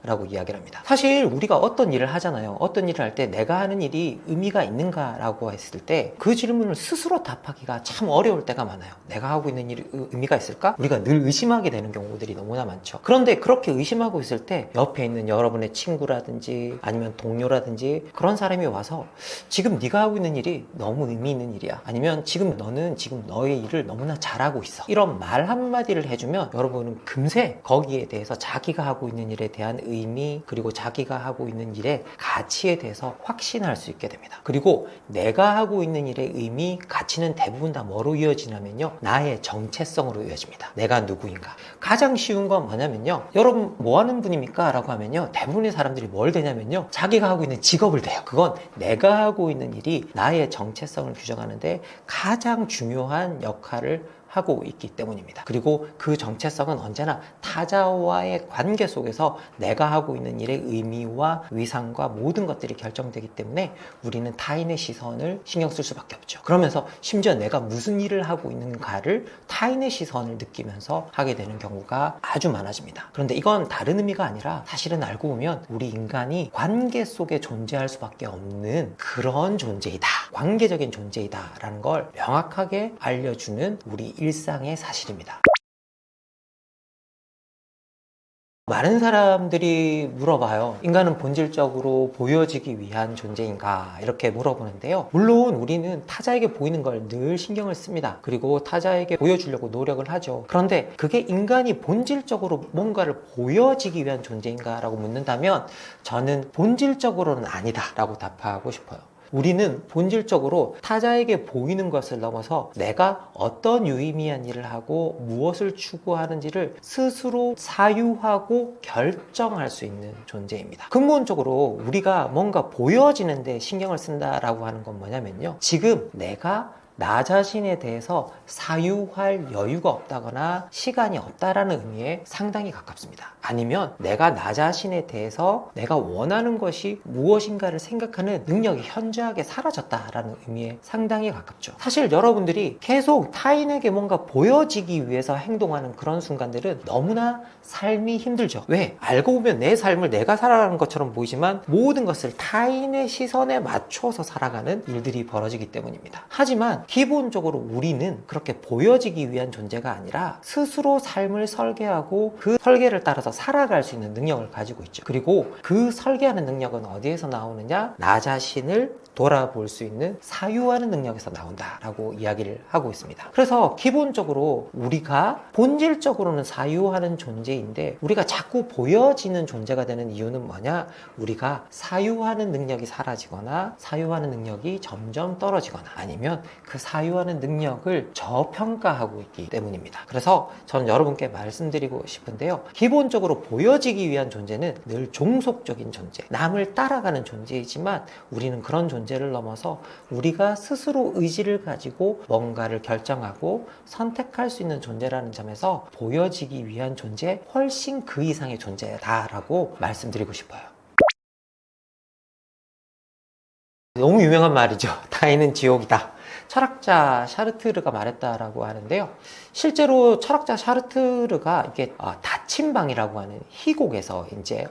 라고 이야기를 합니다. 사실 우리가 어떤 일을 하잖아요. 어떤 일을 할 때 내가 하는 일이 의미가 있는가 라고 했을 때 그 질문을 스스로 답하기가 참 어려울 때가 많아요. 내가 하고 있는 일이 의미가 있을까? 우리가 늘 의심하게 되는 경우들이 너무나 많죠. 그런데 그렇게 의심하고 있을 때 옆에 있는 여러분의 친구라든지 아니면 동료라든지 그런 사람이 와서 지금 네가 하고 있는 일이 너무 의미 있는 일이야, 아니면 너는 지금 너의 일을 너무나 잘하고 있어, 이런 말 한마디를 해주면 여러분은 금세 거기에 대해서 자기가 하고 있는 일에 대한 의미, 그리고 자기가 하고 있는 일의 가치에 대해서 확신할 수 있게 됩니다. 그리고 내가 하고 있는 일의 의미, 가치는 대부분 다 뭐로 이어지냐면요, 나의 정체성으로 이어집니다. 내가 누구인가. 가장 쉬운 건 뭐냐면요, 여러분 뭐 하는 분입니까? 라고 하면요, 대부분의 사람들이 뭘 대냐면요, 자기가 하고 있는 직업을 대요. 그건 내가 하고 있는 일이 나의 정체성을 규정하는데 가장 중요한 역할을 하고 있기 때문입니다. 그리고 그 정체성은 언제나 타자와의 관계 속에서 내가 하고 있는 일의 의미와 위상과 모든 것들이 결정되기 때문에 우리는 타인의 시선을 신경 쓸 수밖에 없죠. 그러면서 심지어 내가 무슨 일을 하고 있는가를 타인의 시선을 느끼면서 하게 되는 경우가 아주 많아집니다. 그런데 이건 다른 의미가 아니라 사실은 알고 보면 우리 인간이 관계 속에 존재할 수밖에 없는 그런 존재이다, 관계적인 존재이다 라는 걸 명확하게 알려주는 우리 일상의 사실입니다. 많은 사람들이 물어봐요. 인간은 본질적으로 보여지기 위한 존재인가? 이렇게 물어보는데요. 물론 우리는 타자에게 보이는 걸 늘 신경을 씁니다. 그리고 타자에게 보여주려고 노력을 하죠. 그런데 그게 인간이 본질적으로 뭔가를 보여지기 위한 존재인가? 라고 묻는다면 저는 본질적으로는 아니다 라고 답하고 싶어요. 우리는 본질적으로 타자에게 보이는 것을 넘어서 내가 어떤 유의미한 일을 하고 무엇을 추구하는지를 스스로 사유하고 결정할 수 있는 존재입니다. 근본적으로 우리가 뭔가 보여지는 데 신경을 쓴다라고 하는 건 뭐냐면요, 지금 내가 나 자신에 대해서 사유할 여유가 없다거나 시간이 없다라는 의미에 상당히 가깝습니다. 아니면 내가 나 자신에 대해서 내가 원하는 것이 무엇인가를 생각하는 능력이 현저하게 사라졌다라는 의미에 상당히 가깝죠. 사실 여러분들이 계속 타인에게 뭔가 보여지기 위해서 행동하는 그런 순간들은 너무나 삶이 힘들죠. 왜? 알고 보면 내 삶을 내가 살아가는 것처럼 보이지만 모든 것을 타인의 시선에 맞춰서 살아가는 일들이 벌어지기 때문입니다. 하지만 기본적으로 우리는 그렇게 보여지기 위한 존재가 아니라 스스로 삶을 설계하고 그 설계를 따라서 살아갈 수 있는 능력을 가지고 있죠. 그리고 그 설계하는 능력은 어디에서 나오느냐? 나 자신을 돌아볼 수 있는 사유하는 능력에서 나온다라고 이야기를 하고 있습니다. 그래서 기본적으로 우리가 본질적으로는 사유하는 존재인데 우리가 자꾸 보여지는 존재가 되는 이유는 뭐냐? 우리가 사유하는 능력이 사라지거나 사유하는 능력이 점점 떨어지거나 아니면 그 사유하는 능력을 저평가하고 있기 때문입니다. 그래서 저는 여러분께 말씀드리고 싶은데요, 기본적으로 보여지기 위한 존재는 늘 종속적인 존재, 남을 따라가는 존재이지만 우리는 그런 존재를 넘어서 우리가 스스로 의지를 가지고 뭔가를 결정하고 선택할 수 있는 존재라는 점에서 보여지기 위한 존재, 훨씬 그 이상의 존재다라고 말씀드리고 싶어요. 너무 유명한 말이죠. 타인은 지옥이다. 철학자 샤르트르가 말했다라고 하는데요. 실제로 철학자 샤르트르가 이게 닫힌 방이라고 하는 희곡에서 이제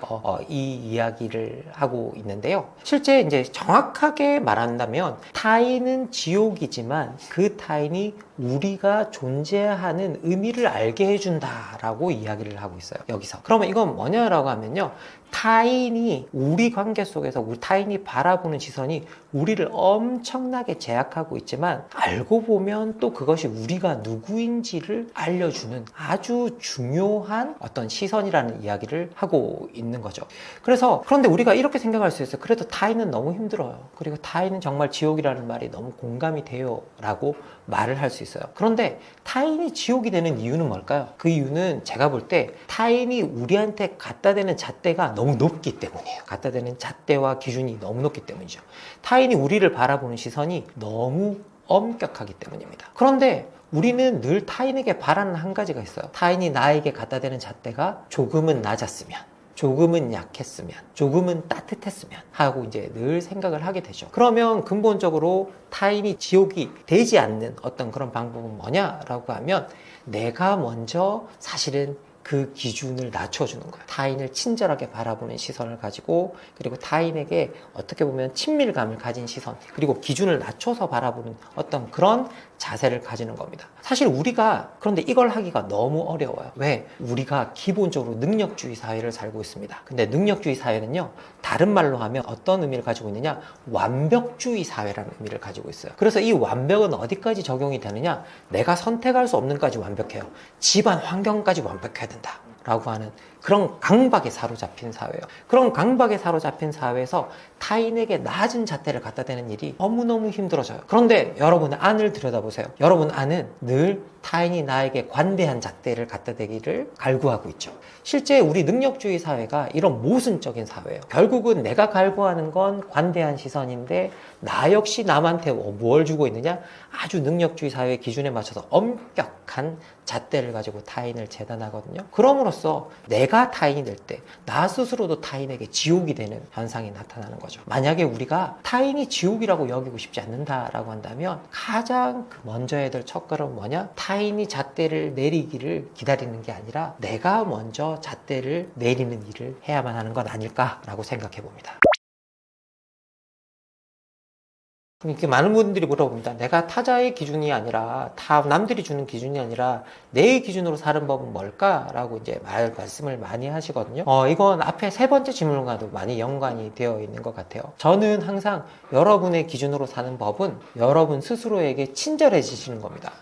이 이야기를 하고 있는데요. 실제 이제 정확하게 말한다면 타인은 지옥이지만 그 타인이 우리가 존재하는 의미를 알게 해준다라고 이야기를 하고 있어요. 여기서. 그러면 이건 뭐냐라고 하면요, 타인이 우리 관계 속에서 우리 타인이 바라보는 시선이 우리를 엄청나게 제약하고 있지만 알고 보면 또 그것이 우리가 누구인지를 알려주는 아주 중요한 어떤 시선이라는 이야기를 하고 있는 거죠. 그런데 우리가 이렇게 생각할 수 있어요. 그래도 타인은 너무 힘들어요. 그리고 타인은 정말 지옥이라는 말이 너무 공감이 돼요 라고 말을 할 수 있어요. 그런데 타인이 지옥이 되는 이유는 뭘까요? 그 이유는 제가 볼 때 타인이 우리한테 갖다 대는 잣대가 너무 높기 때문이에요. 갖다 대는 잣대와 기준이 너무 높기 때문이죠. 타인이 우리를 바라보는 시선이 너무 엄격하기 때문입니다. 그런데 우리는 늘 타인에게 바라는 한 가지가 있어요. 타인이 나에게 갖다 대는 잣대가 조금은 낮았으면, 조금은 약했으면, 조금은 따뜻했으면 하고 이제 늘 생각을 하게 되죠. 그러면 근본적으로 타인이 지옥이 되지 않는 어떤 그런 방법은 뭐냐라고 하면 내가 먼저 사실은 그 기준을 낮춰주는 거예요. 타인을 친절하게 바라보는 시선을 가지고, 그리고 타인에게 어떻게 보면 친밀감을 가진 시선, 그리고 기준을 낮춰서 바라보는 어떤 그런 자세를 가지는 겁니다. 사실 우리가 그런데 이걸 하기가 너무 어려워요. 왜? 우리가 기본적으로 능력주의 사회를 살고 있습니다. 근데 능력주의 사회는요, 다른 말로 하면 어떤 의미를 가지고 있느냐? 완벽주의 사회라는 의미를 가지고 있어요. 그래서 이 완벽은 어디까지 적용이 되느냐? 내가 선택할 수 없는 까지 완벽해요. 집안 환경까지 완벽해야 된다 라고 하는 그런 강박에 사로잡힌 사회예요. 그런 강박에 사로잡힌 사회에서 타인에게 낮은 잣대를 갖다 대는 일이 너무너무 힘들어져요. 그런데 여러분의 안을 들여다보세요. 여러분 안은 늘 타인이 나에게 관대한 잣대를 갖다 대기를 갈구하고 있죠. 실제 우리 능력주의 사회가 이런 모순적인 사회예요. 결국은 내가 갈구하는 건 관대한 시선인데 나 역시 남한테 뭘 주고 있느냐? 아주 능력주의 사회의 기준에 맞춰서 엄격한 잣대를 가지고 타인을 재단하거든요. 그럼으로써 내가 타인이 될 때 나 스스로도 타인에게 지옥이 되는 현상이 나타나는 거죠. 만약에 우리가 타인이 지옥이라고 여기고 싶지 않는다라고 한다면 가장 먼저 해야 될 첫걸음은 뭐냐? 타인이 잣대를 내리기를 기다리는 게 아니라 내가 먼저 잣대를 내리는 일을 해야만 하는 건 아닐까라고 생각해 봅니다. 이렇게 많은 분들이 물어봅니다. 내가 타자의 기준이 아니라 남들이 주는 기준이 아니라 내 기준으로 사는 법은 뭘까? 라고 이제 말씀을 많이 하시거든요. 이건 앞에 세 번째 질문과도 많이 연관이 되어 있는 것 같아요. 저는 항상 여러분의 기준으로 사는 법은 여러분 스스로에게 친절해지시는 겁니다.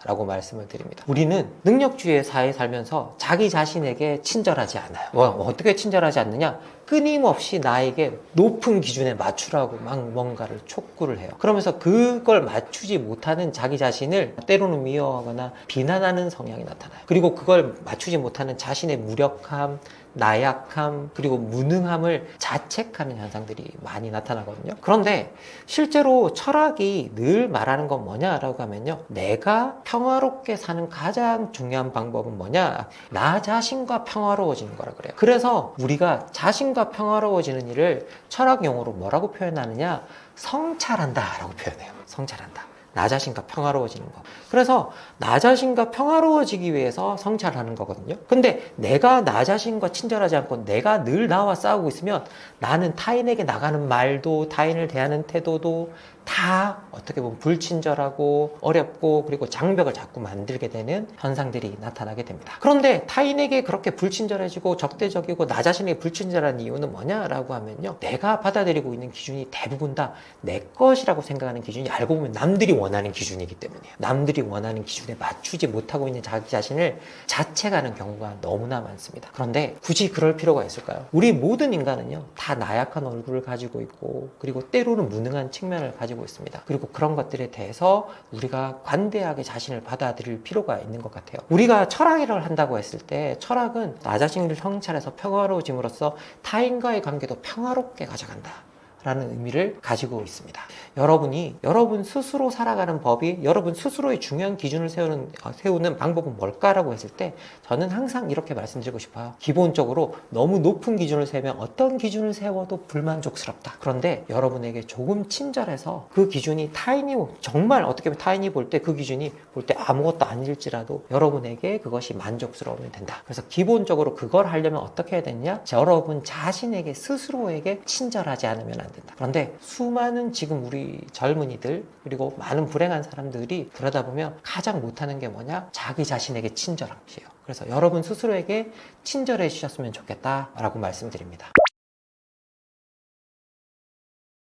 라고 말씀을 드립니다. 우리는 능력주의 사회에 살면서 자기 자신에게 친절하지 않아요. 어떻게 친절하지 않느냐? 끊임없이 나에게 높은 기준에 맞추라고 막 뭔가를 촉구를 해요. 그러면서 그걸 맞추지 못하는 자기 자신을 때로는 미워하거나 비난하는 성향이 나타나요. 그리고 그걸 맞추지 못하는 자신의 무력함, 나약함, 그리고 무능함을 자책하는 현상들이 많이 나타나거든요. 그런데 실제로 철학이 늘 말하는 건 뭐냐라고 하면요, 내가 평화롭게 사는 가장 중요한 방법은 뭐냐? 나 자신과 평화로워지는 거라 그래요. 그래서 우리가 자신과 평화로워지는 일을 철학 용어로 뭐라고 표현하느냐? 성찰한다 라고 표현해요. 성찰한다. 나 자신과 평화로워지는 거. 그래서 나 자신과 평화로워지기 위해서 성찰하는 거거든요. 근데 내가 나 자신과 친절하지 않고 내가 늘 나와 싸우고 있으면 나는 타인에게 나가는 말도, 타인을 대하는 태도도 다 어떻게 보면 불친절하고 어렵고, 그리고 장벽을 자꾸 만들게 되는 현상들이 나타나게 됩니다. 그런데 타인에게 그렇게 불친절해지고 적대적이고 나 자신에게 불친절한 이유는 뭐냐라고 하면요, 내가 받아들이고 있는 기준이 대부분 다 내 것이라고 생각하는 기준이 알고 보면 남들이 원하는 기준이기 때문이에요. 남들이 원하는 기준에 맞추지 못하고 있는 자기 자신을 자책하는 경우가 너무나 많습니다. 그런데 굳이 그럴 필요가 있을까요? 우리 모든 인간은요, 다 나약한 얼굴을 가지고 있고, 그리고 때로는 무능한 측면을 가지고 있습니다. 그리고 그런 것들에 대해서 우리가 관대하게 자신을 받아들일 필요가 있는 것 같아요. 우리가 철학을 한다고 했을 때 철학은 나 자신을 성찰해서 평화로워짐으로써 타인과의 관계도 평화롭게 가져간다 라는 의미를 가지고 있습니다. 여러분이 여러분 스스로 살아가는 법이, 여러분 스스로의 중요한 기준을 세우는 방법은 뭘까라고 했을 때 저는 항상 이렇게 말씀드리고 싶어요. 기본적으로 너무 높은 기준을 세우면 어떤 기준을 세워도 불만족스럽다. 그런데 여러분에게 조금 친절해서 그 기준이 타인이 정말 어떻게 보면 타인이 볼 때 그 기준이 볼 때 아무것도 아닐지라도 여러분에게 그것이 만족스러우면 된다. 그래서 기본적으로 그걸 하려면 어떻게 해야 되느냐? 여러분 자신에게 스스로에게 친절하지 않으면 안 된다. 그런데 수많은 지금 우리 젊은이들 그리고 많은 불행한 사람들이 들여다보면 가장 못하는 게 뭐냐? 자기 자신에게 친절한 것이에요. 그래서 여러분 스스로에게 친절해 주셨으면 좋겠다라고 말씀드립니다.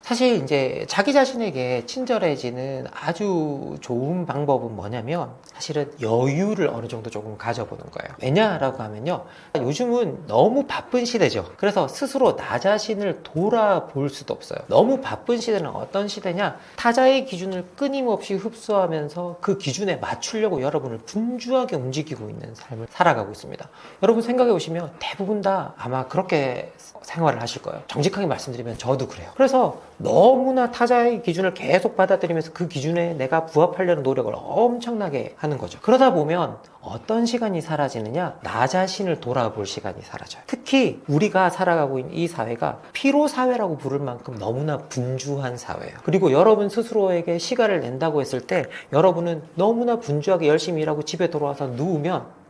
사실 이제 자기 자신에게 친절해지는 아주 좋은 방법은 뭐냐면 사실은 여유를 어느 정도 조금 가져보는 거예요. 왜냐라고 하면요, 요즘은 너무 바쁜 시대죠. 그래서 스스로 나 자신을 돌아볼 수도 없어요. 너무 바쁜 시대는 어떤 시대냐, 타자의 기준을 끊임없이 흡수하면서 그 기준에 맞추려고 여러분을 분주하게 움직이고 있는 삶을 살아가고 있습니다. 여러분 생각해 보시면 대부분 다 아마 그렇게 생활을 하실 거예요. 정직하게 말씀드리면 저도 그래요. 그래서 너무나 타자의 기준을 계속 받아들이면서 그 기준에 내가 부합하려는 노력을 엄청나게 하는 거죠. 그러다 보면 어떤 시간이 사라지느냐? 나 자신을 돌아볼 시간이 사라져요. 특히 우리가 살아가고 있는 이 사회가 피로사회라고 부를 만큼 너무나 분주한 사회예요. 그리고 여러분 스스로에게 시간을 낸다고 했을 때 여러분은 너무나 분주하게 열심히 일하고 집에 돌아와서 누우면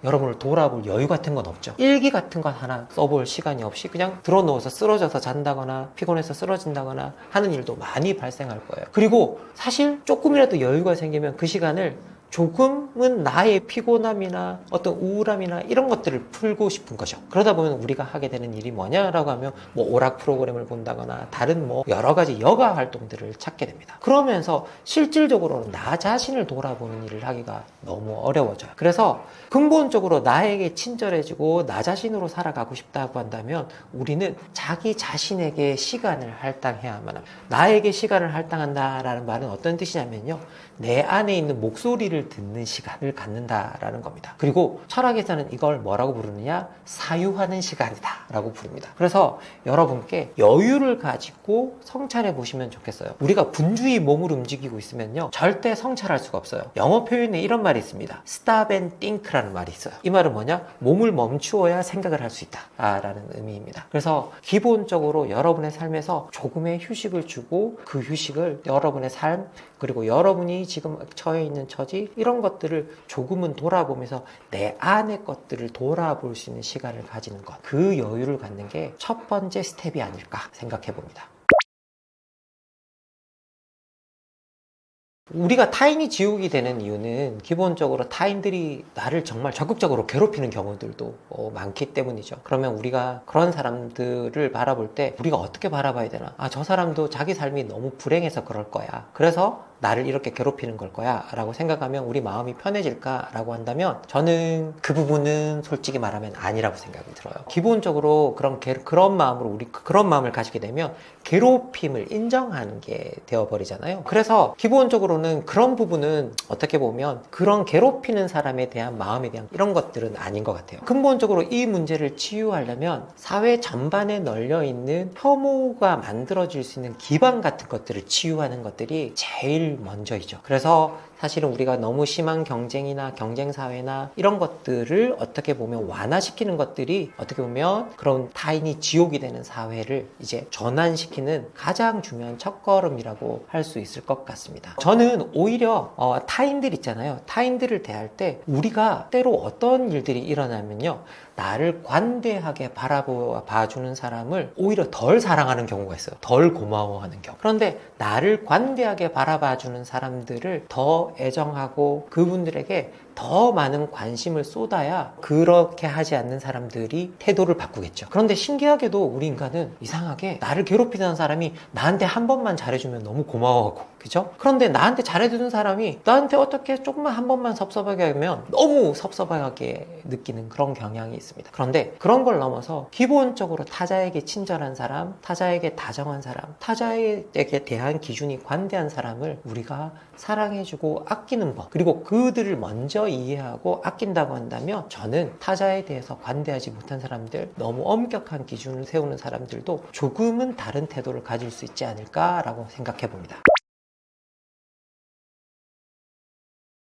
여러분을 돌아볼 여유 같은 건 없죠. 일기 같은 건 하나 써볼 시간이 없이 그냥 들어누워서 쓰러져서 잔다거나 피곤해서 쓰러진다거나 하는 일도 많이 발생할 거예요. 그리고 사실 조금이라도 여유가 생기면 그 시간을 조금은 나의 피곤함이나 어떤 우울함이나 이런 것들을 풀고 싶은 거죠. 그러다 보면 우리가 하게 되는 일이 뭐냐라고 하면 뭐 오락 프로그램을 본다거나 다른 뭐 여러 가지 여가 활동들을 찾게 됩니다. 그러면서 실질적으로는 나 자신을 돌아보는 일을 하기가 너무 어려워져요. 그래서 근본적으로 나에게 친절해지고 나 자신으로 살아가고 싶다고 한다면 우리는 자기 자신에게 시간을 할당해야만 합니다. 나에게 시간을 할당한다라는 말은 어떤 뜻이냐면요, 내 안에 있는 목소리를 듣는 시간을 갖는다라는 겁니다. 그리고 철학에서는 이걸 뭐라고 부르느냐? 사유하는 시간이다 라고 부릅니다. 그래서 여러분께 여유를 가지고 성찰해 보시면 좋겠어요. 우리가 분주히 몸을 움직이고 있으면요, 절대 성찰할 수가 없어요. 영어 표현에 이런 말이 있습니다. Stop and think라는 말이 있어요. 이 말은 뭐냐? 몸을 멈추어야 생각을 할 수 있다 라는 의미입니다. 그래서 기본적으로 여러분의 삶에서 조금의 휴식을 주고 그 휴식을 여러분의 삶 그리고 여러분이 지금 처해 있는 처지 이런 것들을 조금은 돌아보면서 내 안의 것들을 돌아볼 수 있는 시간을 가지는 것, 그 여유를 갖는 게 첫 번째 스텝이 아닐까 생각해 봅니다. 우리가 타인이 지옥이 되는 이유는 기본적으로 타인들이 나를 정말 적극적으로 괴롭히는 경우들도 많기 때문이죠. 그러면 우리가 그런 사람들을 바라볼 때 우리가 어떻게 바라봐야 되나? 아, 저 사람도 자기 삶이 너무 불행해서 그럴 거야. 그래서 나를 이렇게 괴롭히는 걸 거야 라고 생각하면 우리 마음이 편해질까 라고 한다면 저는 그 부분은 솔직히 말하면 아니라고 생각이 들어요. 기본적으로 그런 마음으로 그런 마음을 가지게 되면 괴롭힘을 인정하는 게 되어버리잖아요. 그래서 기본적으로는 그런 부분은 어떻게 보면 그런 괴롭히는 사람에 대한 마음에 대한 이런 것들은 아닌 것 같아요. 근본적으로 이 문제를 치유하려면 사회 전반에 널려있는 혐오가 만들어질 수 있는 기반 같은 것들을 치유하는 것들이 제일 먼저이죠. 그래서 사실은 우리가 너무 심한 경쟁이나 경쟁사회나 이런 것들을 어떻게 보면 완화시키는 것들이 어떻게 보면 그런 타인이 지옥이 되는 사회를 이제 전환시키는 가장 중요한 첫걸음이라고 할 수 있을 것 같습니다. 저는 오히려 타인들 있잖아요. 타인들을 대할 때 우리가 때로 어떤 일들이 일어나면요, 나를 관대하게 봐주는 사람을 오히려 덜 사랑하는 경우가 있어요. 덜 고마워하는 경우. 그런데 나를 관대하게 바라봐주는 사람들을 더 애정하고 그분들에게 더 많은 관심을 쏟아야 그렇게 하지 않는 사람들이 태도를 바꾸겠죠. 그런데 신기하게도 우리 인간은 이상하게 나를 괴롭히는 사람이 나한테 한 번만 잘해주면 너무 고마워하고, 그죠? 그런데 나한테 잘해주는 사람이 나한테 어떻게 조금만 한 번만 섭섭하게 하면 너무 섭섭하게 느끼는 그런 경향이 있습니다. 그런데 그런 걸 넘어서 기본적으로 타자에게 친절한 사람, 타자에게 다정한 사람, 타자에게 대한 기준이 관대한 사람을 우리가 사랑해주고 아끼는 법, 그리고 그들을 먼저 이해하고 아낀다고 한다면 저는 타자에 대해서 관대하지 못한 사람들, 너무 엄격한 기준을 세우는 사람들도 조금은 다른 태도를 가질 수 있지 않을까라고 생각해 봅니다.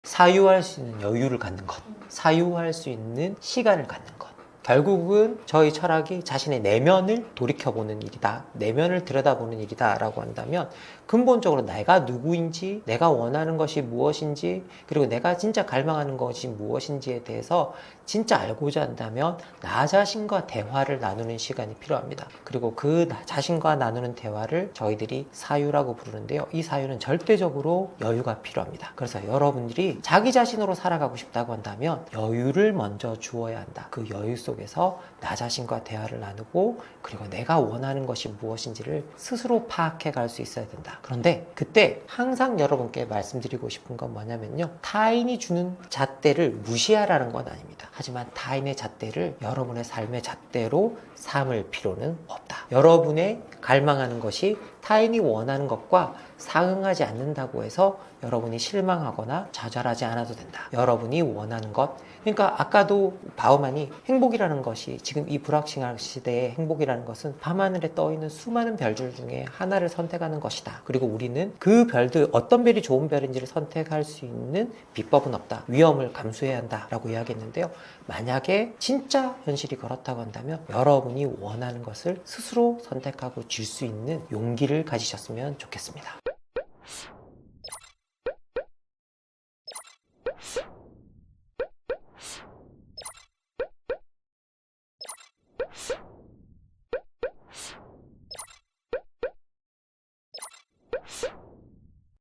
사유할 수 있는 여유를 갖는 것, 사유할 수 있는 시간을 갖는 것. 결국은 저희 철학이 자신의 내면을 돌이켜보는 일이다, 내면을 들여다보는 일이다 라고 한다면 근본적으로 내가 누구인지, 내가 원하는 것이 무엇인지, 그리고 내가 진짜 갈망하는 것이 무엇인지에 대해서 진짜 알고자 한다면 나 자신과 대화를 나누는 시간이 필요합니다. 그리고 그 나 자신과 나누는 대화를 저희들이 사유라고 부르는데요. 이 사유는 절대적으로 여유가 필요합니다. 그래서 여러분들이 자기 자신으로 살아가고 싶다고 한다면 여유를 먼저 주어야 한다. 그 여유 속에서 나 자신과 대화를 나누고, 그리고 내가 원하는 것이 무엇인지를 스스로 파악해 갈 수 있어야 된다. 그런데 그때 항상 여러분께 말씀드리고 싶은 건 뭐냐면요, 타인이 주는 잣대를 무시하라는 건 아닙니다. 하지만 타인의 잣대를 여러분의 삶의 잣대로 삼을 필요는 없다. 여러분의 갈망하는 것이 타인이 원하는 것과 상응하지 않는다고 해서 여러분이 실망하거나 좌절하지 않아도 된다. 여러분이 원하는 것, 그러니까 아까도 바우만이 행복이라는 것이, 지금 이 불확실한 시대의 행복이라는 것은 밤하늘에 떠있는 수많은 별들 중에 하나를 선택하는 것이다. 그리고 우리는 그 별들, 어떤 별이 좋은 별인지를 선택할 수 있는 비법은 없다. 위험을 감수해야 한다 라고 이야기했는데요. 만약에 진짜 현실이 그렇다고 한다면 여러분이 원하는 것을 스스로 선택하고 줄 수 있는 용기를 가지셨으면 좋겠습니다.